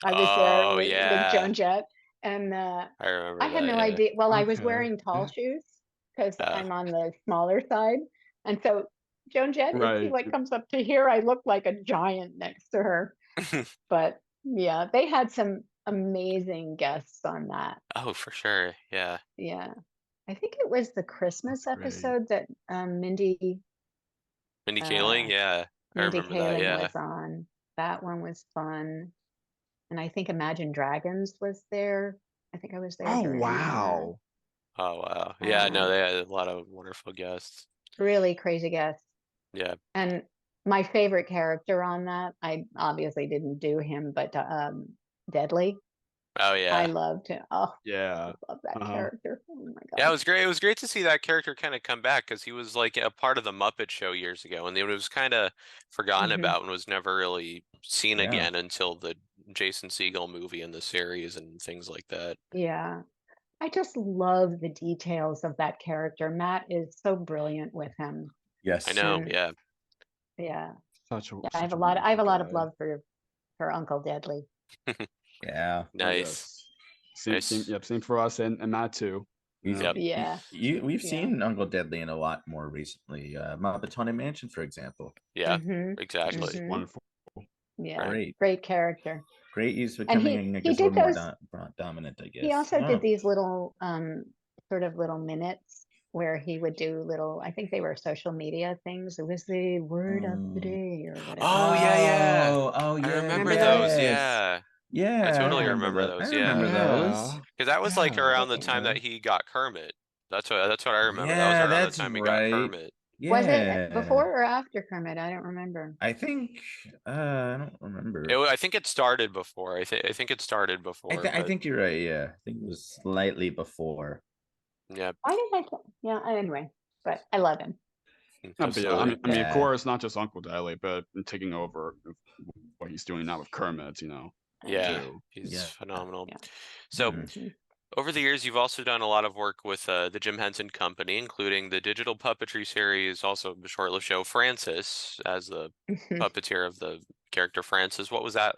I was there Oh with yeah. Joan Jett, and I I remember had that, no yeah. idea. Well, I was Okay. wearing tall shoes because Uh, I'm on the smaller side, and so Joan Jett, she Right. like comes up to here. I look like a giant next to her. But yeah, they had some amazing guests on that. oh, for sure. Yeah. Yeah, I think it was the Christmas That's great. episode that Mindy Kaling, uh, yeah. I Mindy remember that, Kaling yeah. was on. That one was fun. And I think Imagine Dragons was there. I think I was there Oh during that. wow. Oh wow. Yeah, no, Uh, they had a lot of wonderful guests. really crazy guests. Yeah. And my favorite character on that, I obviously didn't do him, but Deadly. Oh I yeah. loved him. Oh, Yeah. I love that Uh-huh. character. Oh my Yeah, it God. was great. It was great to see that character kind of come back because he was like a part of the Muppet Show years ago, and it was kind of forgotten Hmm. about and was never really seen Yeah. again until the Jason Segel movie and the series and things like that. Yeah. I just love the details of that character. Matt is so brilliant with him. I Yes. know. And Yeah. yeah, Such a yeah, such a I have wonderful a lot of guy. love for Uncle Deadly. Yeah. Oh Nice. yes. Same, Nice. yep, same for us and Matt too. You We've know? Yep. Yeah. we've Yeah. seen Uncle Deadly in a lot more recently. Muppet Haunted Mansion, for example. Yeah. Mm-hmm. Exactly. Mm-hmm. Wonderful. Yeah. Right. Great character. Great use of And becoming, I he guess, a did little more those dominant, I he guess. also did Oh. these little sort of little minutes where he would do little, I think they were social media things. It was the word of the day or whatever. Oh yeah, yeah. Oh I yeah, remember Remember those? those. yes. Yeah. I Yeah, I totally remember remember that. I those. remember Yeah. those. Yeah. Because that was like Yeah. around the time Okay. that he got Kermit. That's what I remember. That was Yeah, around the that's time he got right. Kermit. Was it Yeah. before or after Kermit? I don't remember. I think I don't remember. I think it started before. I think it started before, I but think you're right. Yeah, I think it was slightly before. yeah, Why did yeah, anyway, but I love him. But yeah, absolutely. I mean, of Yeah. course, not just Uncle Deadly, but taking over what he's doing now with Kermit, Yeah, too. he's Yeah. phenomenal. Yeah. So Mhm. Mhm. over the years, you've also done a lot of work with the Jim Henson Company, including the digital puppetry series, also the short-lived show Francis as the Mhm. puppeteer of the character Francis. What was that?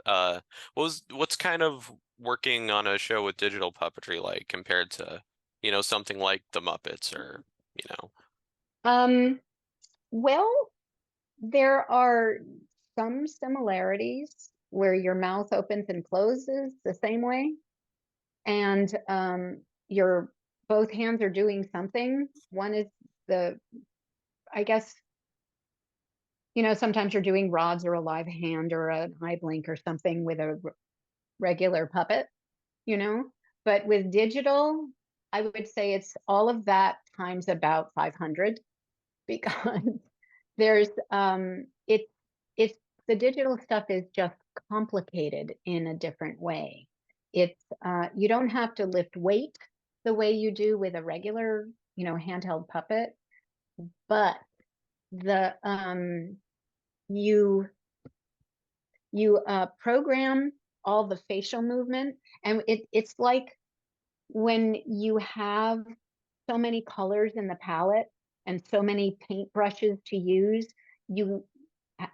What's kind of working on a show with digital puppetry like compared to, something like the Muppets or, you know. Well, there are some similarities where your mouth opens and closes the same way, and your both hands are doing something. One is the, I guess, sometimes you're doing rods or a live hand or an eye blink or something with a regular puppet, you know. But with digital, I would say it's all of that times about 500 because there's it's the digital stuff is just complicated in a different way. It's you don't have to lift weight the way you do with a regular, handheld puppet, but the you program all the facial movement, and it's like when you have so many colors in the palette and so many paint brushes to use, you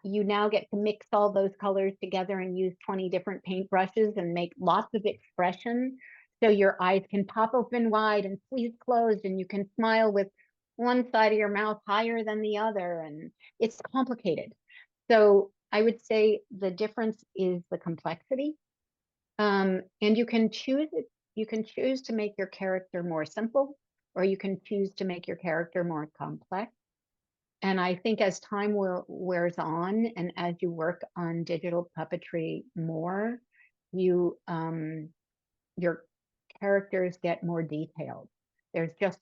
you now get to mix all those colors together and use 20 different paint brushes and make lots of expression. So your eyes can pop open wide and squeeze closed, and you can smile with one side of your mouth higher than the other, and it's complicated. So I would say the difference is the complexity. And you can choose it. You can choose to make your character more simple, or you can choose to make your character more complex. And I think as time wears on, and as you work on digital puppetry more, you your characters get more detailed. There's just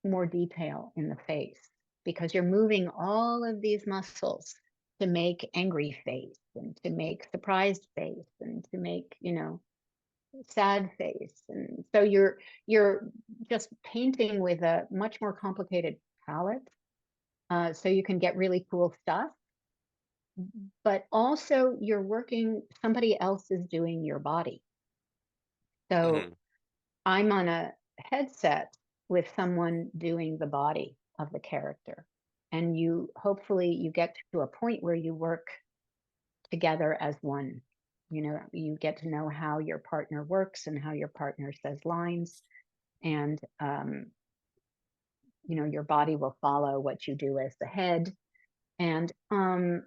more detail in the face because you're moving all of these muscles to make angry face and to make surprised face and to make, sad face. And so you're just painting with a much more complicated palette. So you can get really cool stuff, but also you're working, somebody else is doing your body. So Mhm. I'm on a headset with someone doing the body of the character. And hopefully you get to a point where you work together as one. You get to know how your partner works and how your partner says lines. And, your body will follow what you do as the head. And on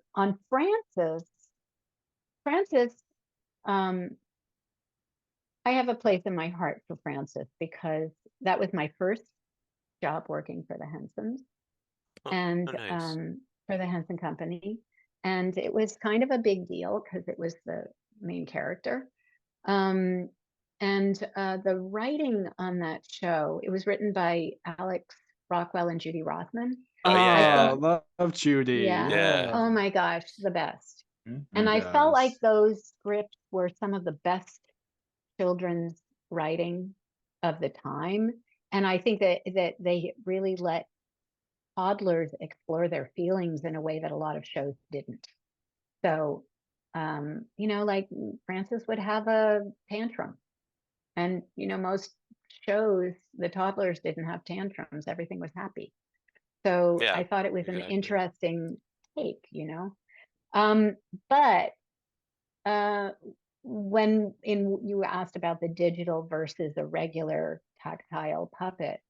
Frances, um, I have a place in my heart for Frances because that was my first job working for the Hensons Oh, and oh, nice. for the Henson Company. And it was kind of a big deal because it was the main character. And the writing on that show, it was written by Alex Rockwell and Judy Rothman. Oh yeah, I yeah, think, Love Judy. yeah. Yeah. Oh my gosh, the best. And Mhm. I felt like Yes. those scripts were some of the best children's writing of the time. And I think that they really let toddlers explore their feelings in a way that a lot of shows didn't. So, like Frances would have a tantrum. And, most shows, the toddlers didn't have tantrums. Everything was happy. So Yeah, I thought it was an exactly. interesting take. Um, but uh, you asked about the digital versus a regular tactile puppet,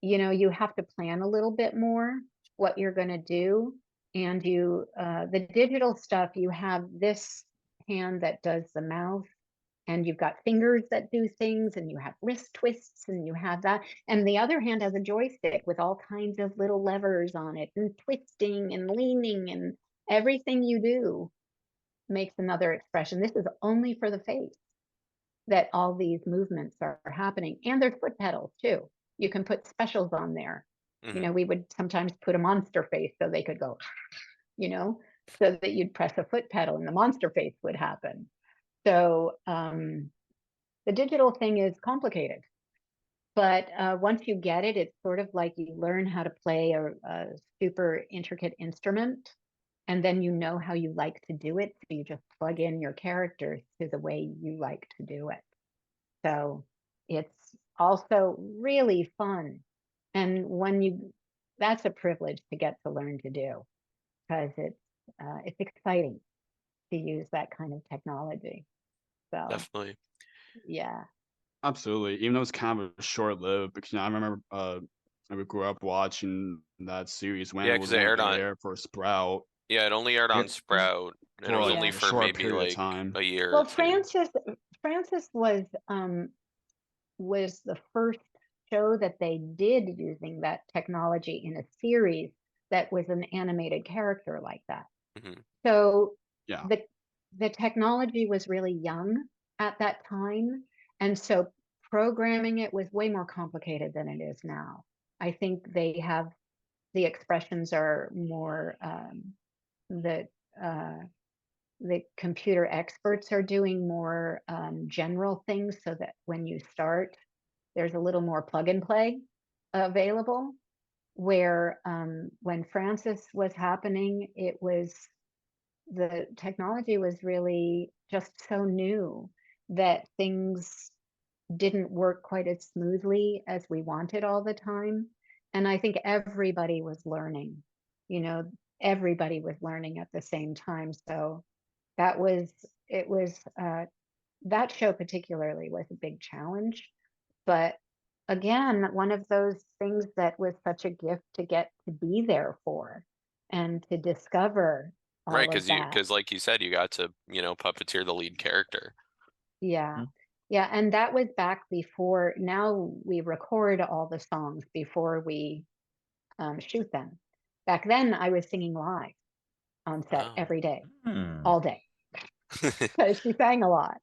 you have to plan a little bit more what you're going to do. And the digital stuff, you have this hand that does the mouth, and you've got fingers that do things, and you have wrist twists, and you have that. And the other hand has a joystick with all kinds of little levers on it, and twisting and leaning, and everything you do makes another expression. This is only for the face that all these movements are happening. And there's foot pedals too. You can put specials on there. Mhm. We would sometimes put a monster face so they could go, so that you'd press a foot pedal and the monster face would happen. So the digital thing is complicated. But once you get it, it's sort of like you learn how to play a super intricate instrument, and then you know how you like to do it. So you just plug in your characters to the way you like to do it. So it's also really fun. And that's a privilege to get to learn to do because it's exciting to use that kind of technology. So Definitely. yeah. Absolutely. Even though it's kind of short lived, because I remember we grew up watching that series when Yeah, it because was it on aired on. air for Sprout Yeah, it only aired on it, Sprout, and it for was like only Yeah. a for short maybe period of like time. a year or Well, two. Francis was the first show that they did using that technology in a series that was an animated character like that. Mhm. So Yeah. the technology was really young at that time, and so programming it was way more complicated than it is now. I think the expressions are more that the computer experts are doing more general things so that when you start, there's a little more plug and play available. Where when Francis was happening, the technology was really just so new that things didn't work quite as smoothly as we wanted all the time. And I think everybody was learning, you know, everybody was learning at the same time. So that was, it was, that show particularly was a big challenge. but again, one of those things that was such a gift to get to be there for and to discover Right, all of that. because like you said, you got to, puppeteer the lead character. Yeah. Mhm. Yeah. And that was back before, now we record all the songs before we shoot them. Back then, I was singing live on set Wow. every day, Hmm. all day, because she sang a lot.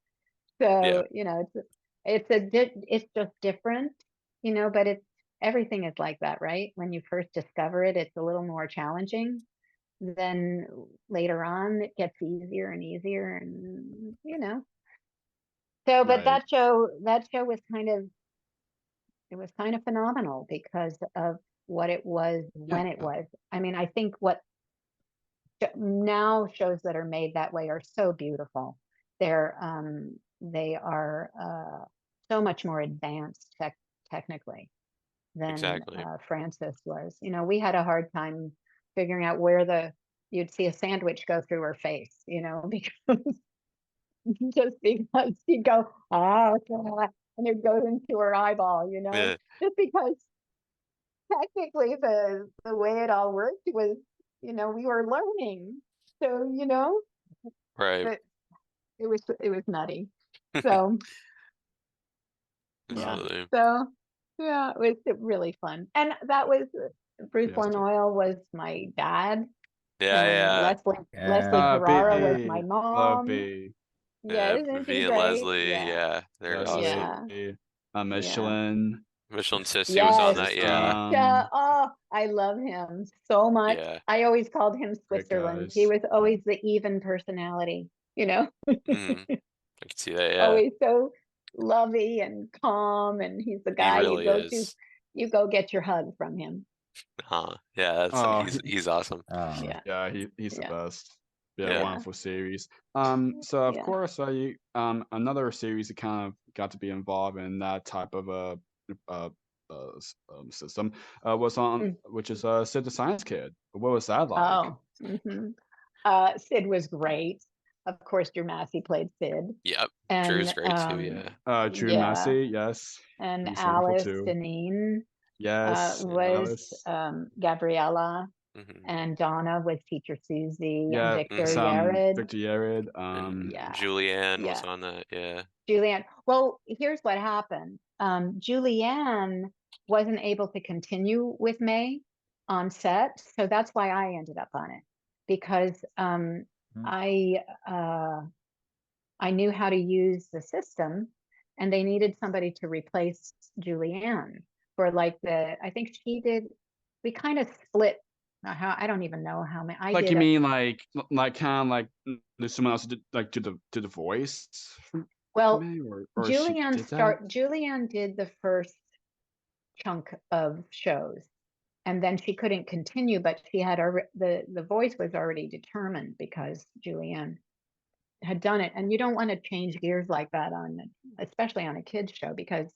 Yeah. So, it's just different, but everything is like that, right? When you first discover it, it's a little more challenging. Then later on, it gets easier and easier, and So, but Right. that show was kind of phenomenal because of what it was when it Yeah. was. I mean, I think what now shows that are made that way are so beautiful. They are so much more advanced technically than Exactly. Frances was. We had a hard time figuring out where you'd see a sandwich go through her face, because just because she'd go, God, and it goes into her eyeball, Yeah. just because technically the way it all worked was, we were learning. So, Right. but it was nutty. So yeah. Absolutely. So yeah, it was really fun. And that was Bruce Yes. Lanoil was my dad, Yeah, and yeah. Leslie Yeah. Ferrara was my B. Love mom. B. Yeah, Yeah, isn't she V and great? Leslie, Yeah. yeah, they're awesome. Leslie. Yeah. Yeah. Michelin. Michelin Sissy was on Yes. that, yeah. Yeah. Oh, I love him so much. Yeah. I always called him Great Switzerland. He guys. was always the even personality, Mm, I can see that, yeah. always so lovey and calm. And he's the He guy really is. you go get your hug from him. Huh. Yeah, Oh, he's awesome. Yeah. yeah, he's the Yeah. best. Yeah, Yeah. Yeah. wonderful series. So of Yeah. course, another series that kind of got to be involved in that type of system was on, Mm. which is Sid the Science Kid. What was that like? Oh, Sid was great. Of course, Drew Massey played Sid. Yep. Drew's And great too, yeah. Drew yeah, Massey, yes, and he's wonderful Alice too. Deneen Yes, Yeah. was Alice. Gabriella, Hmm. and Donna was Teacher Susie, and Yeah, Victor some Yared. Victor Yared. And Yeah, Julianne was yeah. on that, yeah. Julianne. Well, here's what happened. Julianne wasn't able to continue with May on set, so that's why I ended up on it, because I I knew how to use the system, and they needed somebody to replace Julianne for I think she did. We kind of split. How I don't even know how many I Like did. you mean like kind of like there's someone else to do the voice for Well, May, or she did that? Julianne did the first chunk of shows, and then she couldn't continue, but she had the voice was already determined because Julianne had done it. And you don't want to change gears like that especially on a kids show, because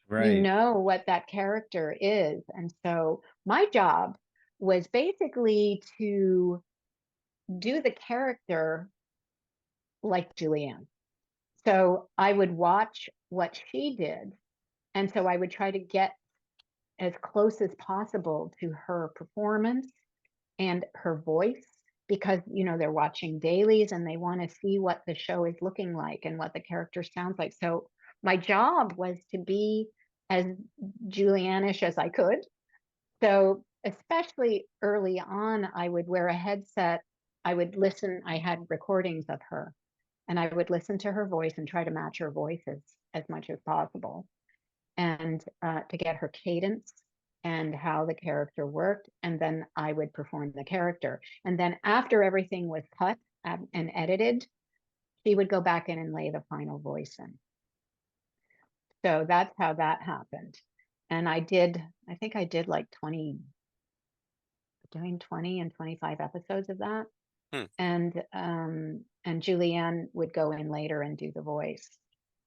you Right. know what that character is. And so my job was basically to do the character like Julianne. So I would watch what she did, and so I would try to get as close as possible to her performance and her voice, because they're watching dailies and they want to see what the show is looking like and what the character sounds like. So my job was to be as Julianish as I could. So especially early on, I would wear a headset. I would listen. I had recordings of her, and I would listen to her voice and try to match her voice as much as possible, and to get her cadence and how the character worked. And then I would perform the character. And then after everything was cut and edited, she would go back in and lay the final voice in. So that's how that happened. And I think I did like 20 and 25 episodes of that. Hmm. And Julianne would go in later and do the voice.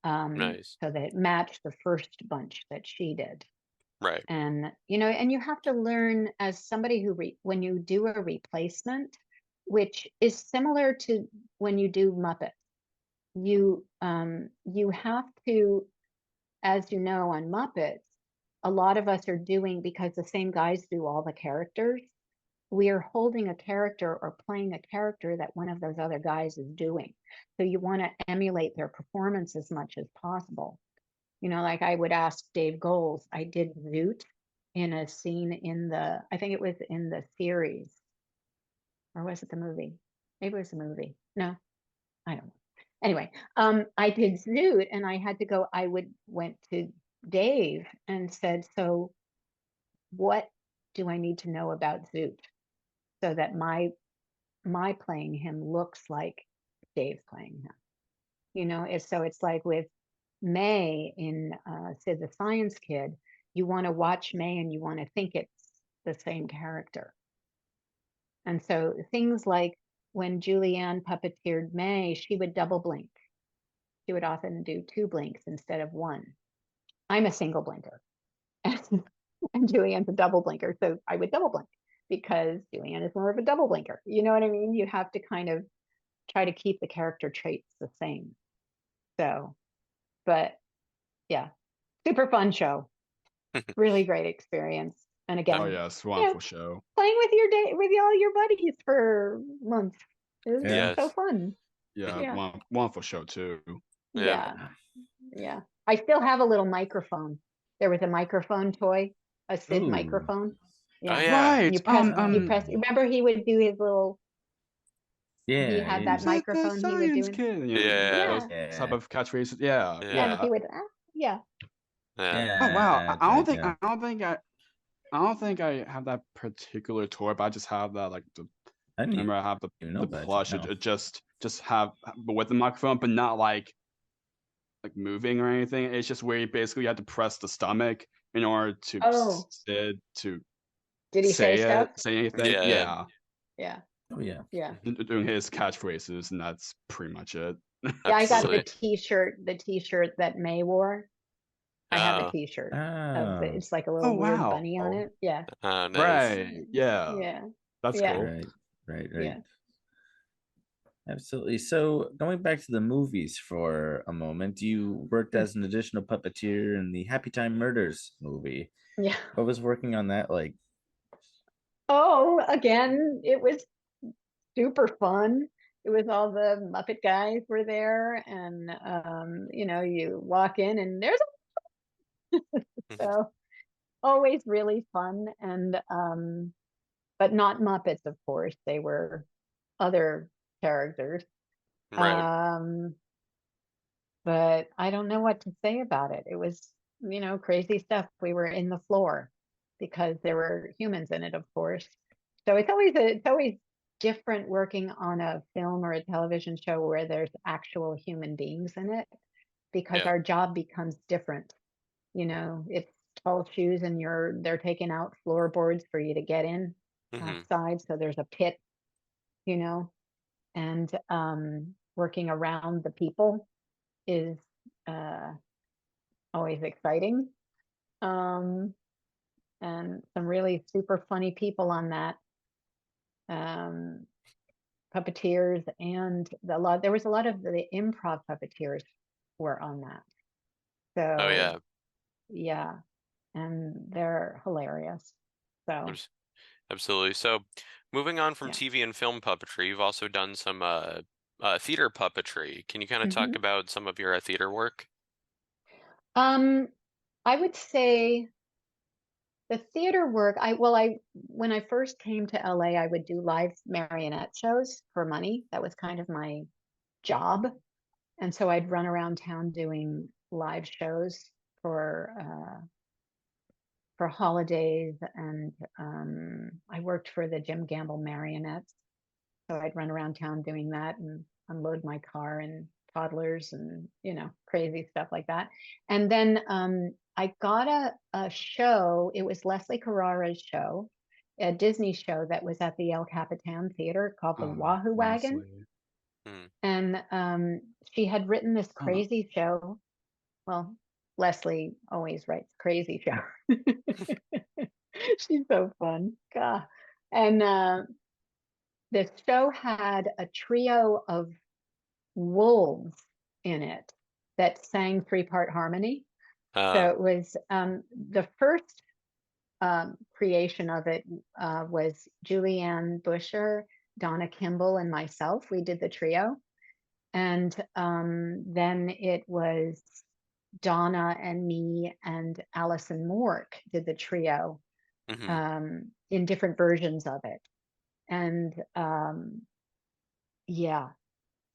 Nice. So that it matched the first bunch that she did. Right. And you have to learn, as somebody who when you do a replacement, which is similar to when you do Muppets, you have to as you know, on Muppets, a lot of us are doing, because the same guys do all the characters, we are holding a character or playing a character that one of those other guys is doing. So you want to emulate their performance as much as possible. You know, like I would ask Dave Goles, I did Zoot in a scene in I think it was in the series, or was it the movie? Maybe it was the movie. No, I don't know. Anyway, I did Zoot, and I had to go. Went to Dave and said, so what do I need to know about Zoot so that my playing him looks like Dave playing him? You know, it's like with May in Sid the Science Kid, you want to watch May and you want to think it's the same character. And so things like when Julianne puppeteered May, she would double blink. She would often do 2 blinks instead of 1. I'm a single blinker, and Julianne's a double blinker, so I would double blink because Julianne is more of a double blinker. You know what I mean? You have to kind of try to keep the character traits the same. So, but yeah, super fun show. Really great experience. And again, Oh yes, wonderful show. playing with with all your buddies for months is Yes. so fun. Yeah, wonderful show too. Yeah. I still have a little microphone. There was a microphone toy, a Sid Ooh. microphone. Oh, yeah. Right. You press. Remember, he would do his little. Yeah, He had that Sid the microphone. He would do Science it. Kid. Yeah. Those type of catchphrases. Yeah. And he would. Yeah. Yeah. Oh wow. Yeah, I don't think I have that particular toy, but I just have that like I didn't remember I have even know the about it, plush. no. It just have but with the microphone, but not like moving or anything. It's just where you basically have to press the stomach in order to Oh. Sid to Did he say stuff? say anything. Yeah. Yeah. Oh yeah. Yeah. Doing his catchphrases, and that's pretty much it. Yeah. I got the Absolutely. T-shirt that May wore. I have a Oh. T-shirt. Oh. It's like a little weird wow. bunny on it. Yeah. Oh, nice. Right. Yeah. Yeah. That's Yeah. cool. Right. Yeah. Absolutely. So going back to the movies for a moment, you worked as an additional puppeteer in the Happytime Murders movie. Yeah. What was working on that like? Oh, again, it was super fun. It was all the Muppet guys were there, and you know, you walk in and there's so always really fun, and but not Muppets, of course. They were other characters. Right. But I don't know what to say about it. It was, you know, crazy stuff. We were in the floor because there were humans in it, of course. So it's always different working on a film or a television show where there's actual human beings in it, because Yeah. our job becomes different. You know, it's tall shoes and they're taking out floorboards for you to get in Mhm. outside. So there's a pit, you know, and working around the people is always exciting. And some really super funny people on that. Puppeteers, and there was a lot of the improv puppeteers were on that. So Oh, yeah. yeah, and they're hilarious. So Absolutely. So, moving on from Yeah. TV and film puppetry, you've also done some theater puppetry. Can you kind of talk about some of your theater work? I would say the theater work, when I first came to LA, I would do live marionette shows for money. That was kind of my job. And so I'd run around town doing live shows for holidays, and I worked for the Jim Gamble Marionettes. So I'd run around town doing that and unload my car and toddlers and, you know, crazy stuff like that. And then I got a show. It was Leslie Carrara's show, a Disney show that was at the El Capitan Theater called the Wahoo Wagon. And she had written this crazy show. Well, Leslie always writes crazy show. She's so fun. God. And the show had a trio of wolves in it that sang 3-part harmony. So it was the first creation of it was Julianne Busher, Donna Kimball, and myself. We did the trio. And then it was Donna and me and Allison Mork did the trio in different versions of it. And yeah,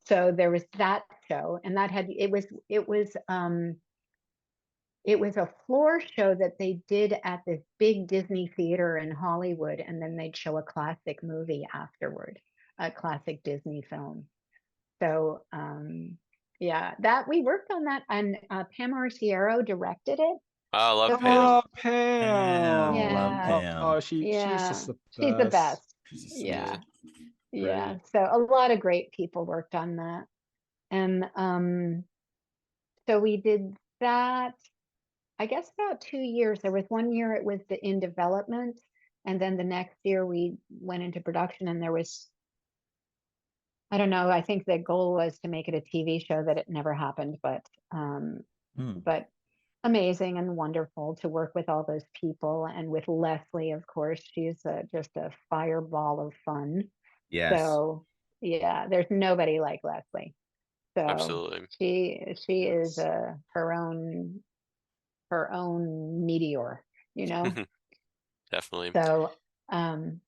so there was that show, and that had it was a floor show that they did at this big Disney theater in Hollywood, and then they'd show a classic movie afterward, a classic Disney film. So yeah, that we worked on that, and Pam Arciero directed it. I love So Pam. Oh, Pam. Love Yeah. Pam. Oh, she's yeah, just the she's the best. best. She's a Yeah, sweetie. yeah. Great. So a lot of great people worked on that, and so we did that. I guess about 2 years. There was 1 year it was in development, and then the next year we went into production, and there was, I don't know, I think the goal was to make it a TV show, that it never happened, but amazing and wonderful to work with all those people, and with Leslie, of course. She's just a fireball of fun. Yes. So yeah, there's nobody like Leslie. So Absolutely. she is her own meteor, you know. Definitely. So and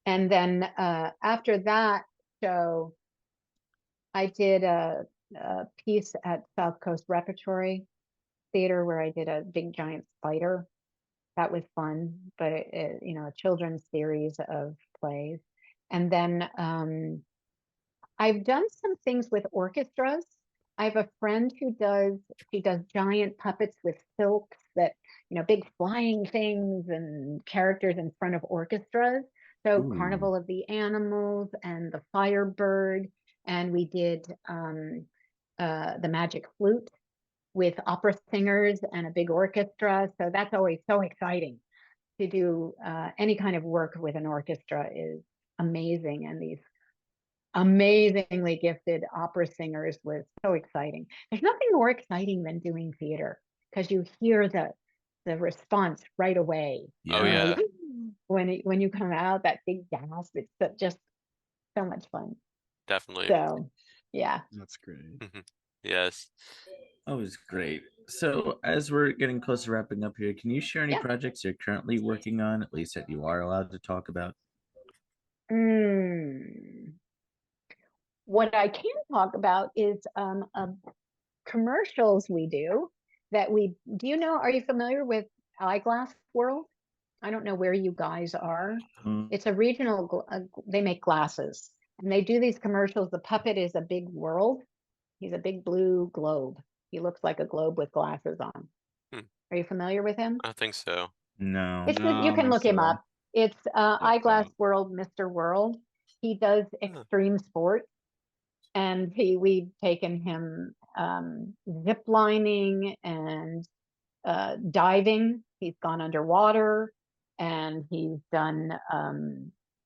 then after that show, I did a piece at South Coast Repertory Theater where I did a big giant spider. That was fun, but you know, a children's series of plays. And then I've done some things with orchestras. I have a friend who she does giant puppets with silks, that, you know, big flying things and characters in front of orchestras. So Ooh. Carnival of the Animals and the Firebird, and we did the Magic Flute with opera singers and a big orchestra. So that's always so exciting to do. Any kind of work with an orchestra is amazing, and these amazingly gifted opera singers was so exciting. There's nothing more exciting than doing theater, because you hear the response right away. Oh, You know, yeah. when you come out, that big gasp, it's just so much fun. Definitely. So yeah, That's great. Yes. Oh, it was great. So, as we're getting close to wrapping up here, can you share any Yeah. projects you're currently working on, at least that you are allowed to talk about? What I can talk about is commercials we do. Do you know, are you familiar with Eyeglass World? I don't know where you guys are. It's a regional, they make glasses, and they do these commercials. The puppet is a big world. He's a big blue globe. He looks like a globe with glasses on. Are you familiar with him? I think so. No. You can look him up. It's Eyeglass don't. World, Mr. World. He does extreme sports, and we've taken him zip lining and diving. He's gone underwater, and he's done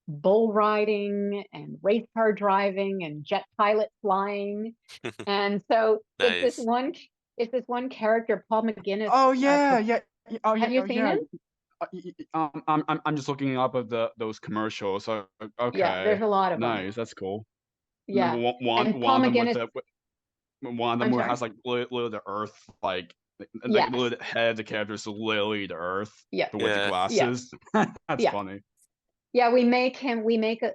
bull riding and race car driving and jet pilot flying. And so Nice. it's this one character, Paul McGinnis. Oh yeah. Oh yeah. Have you seen him? I'm just looking up of those commercials. So okay. Yeah, there's a lot of them. Nice. That's cool. Yeah. One And of Paul them McGinnis. one of them I'm where it sorry. has like literally the earth, like Yes. literally the head of the character is literally the earth. Yeah. But with the Yeah. glasses. That's Yeah. funny. Yeah, we make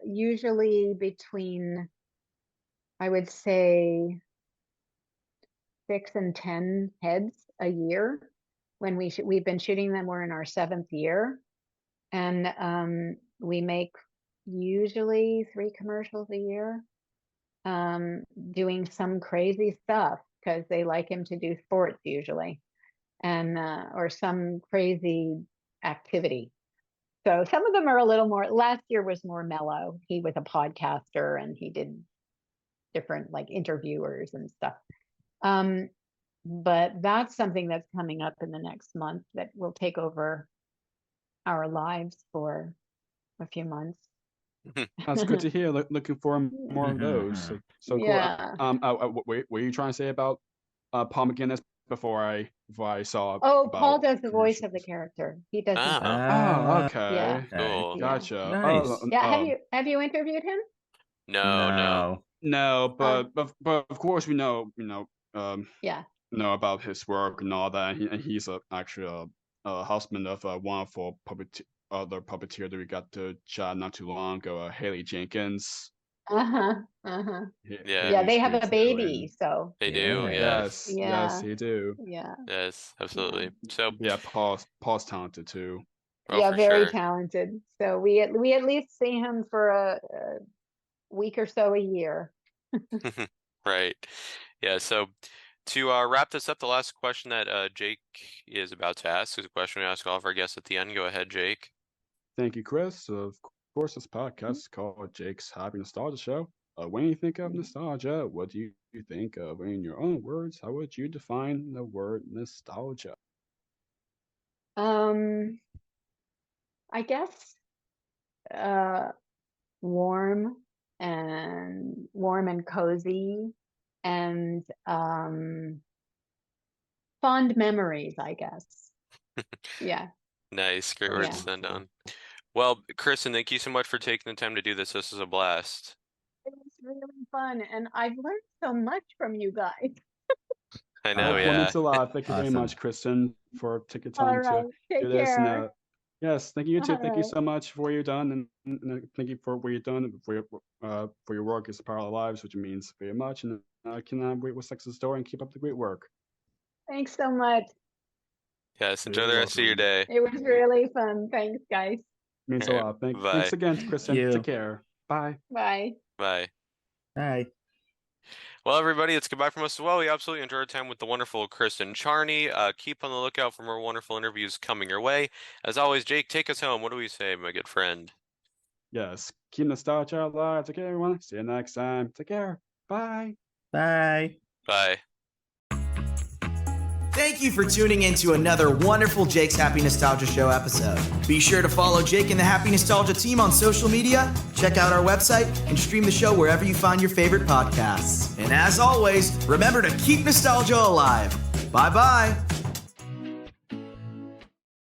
usually between, I would say, 6 and 10 heads a year. When we've been shooting them, we're in our 7th year, and we make usually 3 commercials a year, doing some crazy stuff, because they like him to do sports usually, and or some crazy activity. So some of them are a little more. Last year was more mellow. He was a podcaster, and he did different, like, interviewers and stuff. But that's something that's coming up in the next month that will take over our lives for a few months. That's good to hear. Looking for more of those. So cool. Yeah. What were you trying to say about Paul McGinnis before I saw. Oh, about Paul does the voice commercials. of the character. He doesn't. Ah. Oh, okay. Yeah. Cool. Okay. Gotcha. Nice. Oh, Yeah. oh, Have you interviewed him? No. no, but of course we know Yeah. know about his work and all that. And he's actually a husband of one of our other puppeteer that we got to chat not too long ago, Haley Jenkins. Yeah. Yeah, they have a Haley's baby, doing- so They do. Yeah. Yes, Yeah. yes, he do. yeah. Yes, absolutely. So, Yeah, Paul's talented too. oh, Yeah, for very sure. talented. So we at least see him for a week or so a year. Right. Yeah. So to wrap this up, the last question that Jake is about to ask is a question we ask all of our guests at the end. Go ahead, Jake. Thank you, Chris. Of course, this podcast is called Jake's Happy Nostalgia Show. When you think of nostalgia, what do you think of? In your own words, how would you define the word nostalgia? I guess warm and cozy and fond memories, I guess. Yeah. Nice. Great words to end on. Well, Kristen, thank you so much for taking the time to do this. This is a blast. It was really fun, and I've learned so much from you guys. I know, Well, yeah. means a lot. Thank you very Awesome. much, Kristen, for taking All time right, to take do this. care. And yes, thank you too. All Thank you right. so much for what you've done, and thank you for what you've done for your work as a part of our lives, which means very much. And I can wait with success story and keep up the great work. Thanks so much. Yes, enjoy You're the rest of your day. It was really fun. Thanks, guys. Means a All right, lot. Thanks bye. again, Kristen. you. Take care. Bye. Bye. Bye. Hi. Well, everybody, it's goodbye from us as well. We absolutely enjoyed our time with the wonderful Kristin Charney. Keep on the lookout for more wonderful interviews coming your way. As always, Jake, take us home. What do we say, my good friend? Yes. Keep nostalgia alive. Take care, everyone. See you next time. Take care. Bye. Bye. Bye. Thank you for tuning in to another wonderful Jake's Happy Nostalgia Show episode. Be sure to follow Jake and the Happy Nostalgia team on social media, check out our website, and stream the show wherever you find your favorite podcasts. And as always, remember to keep nostalgia alive. Bye-bye.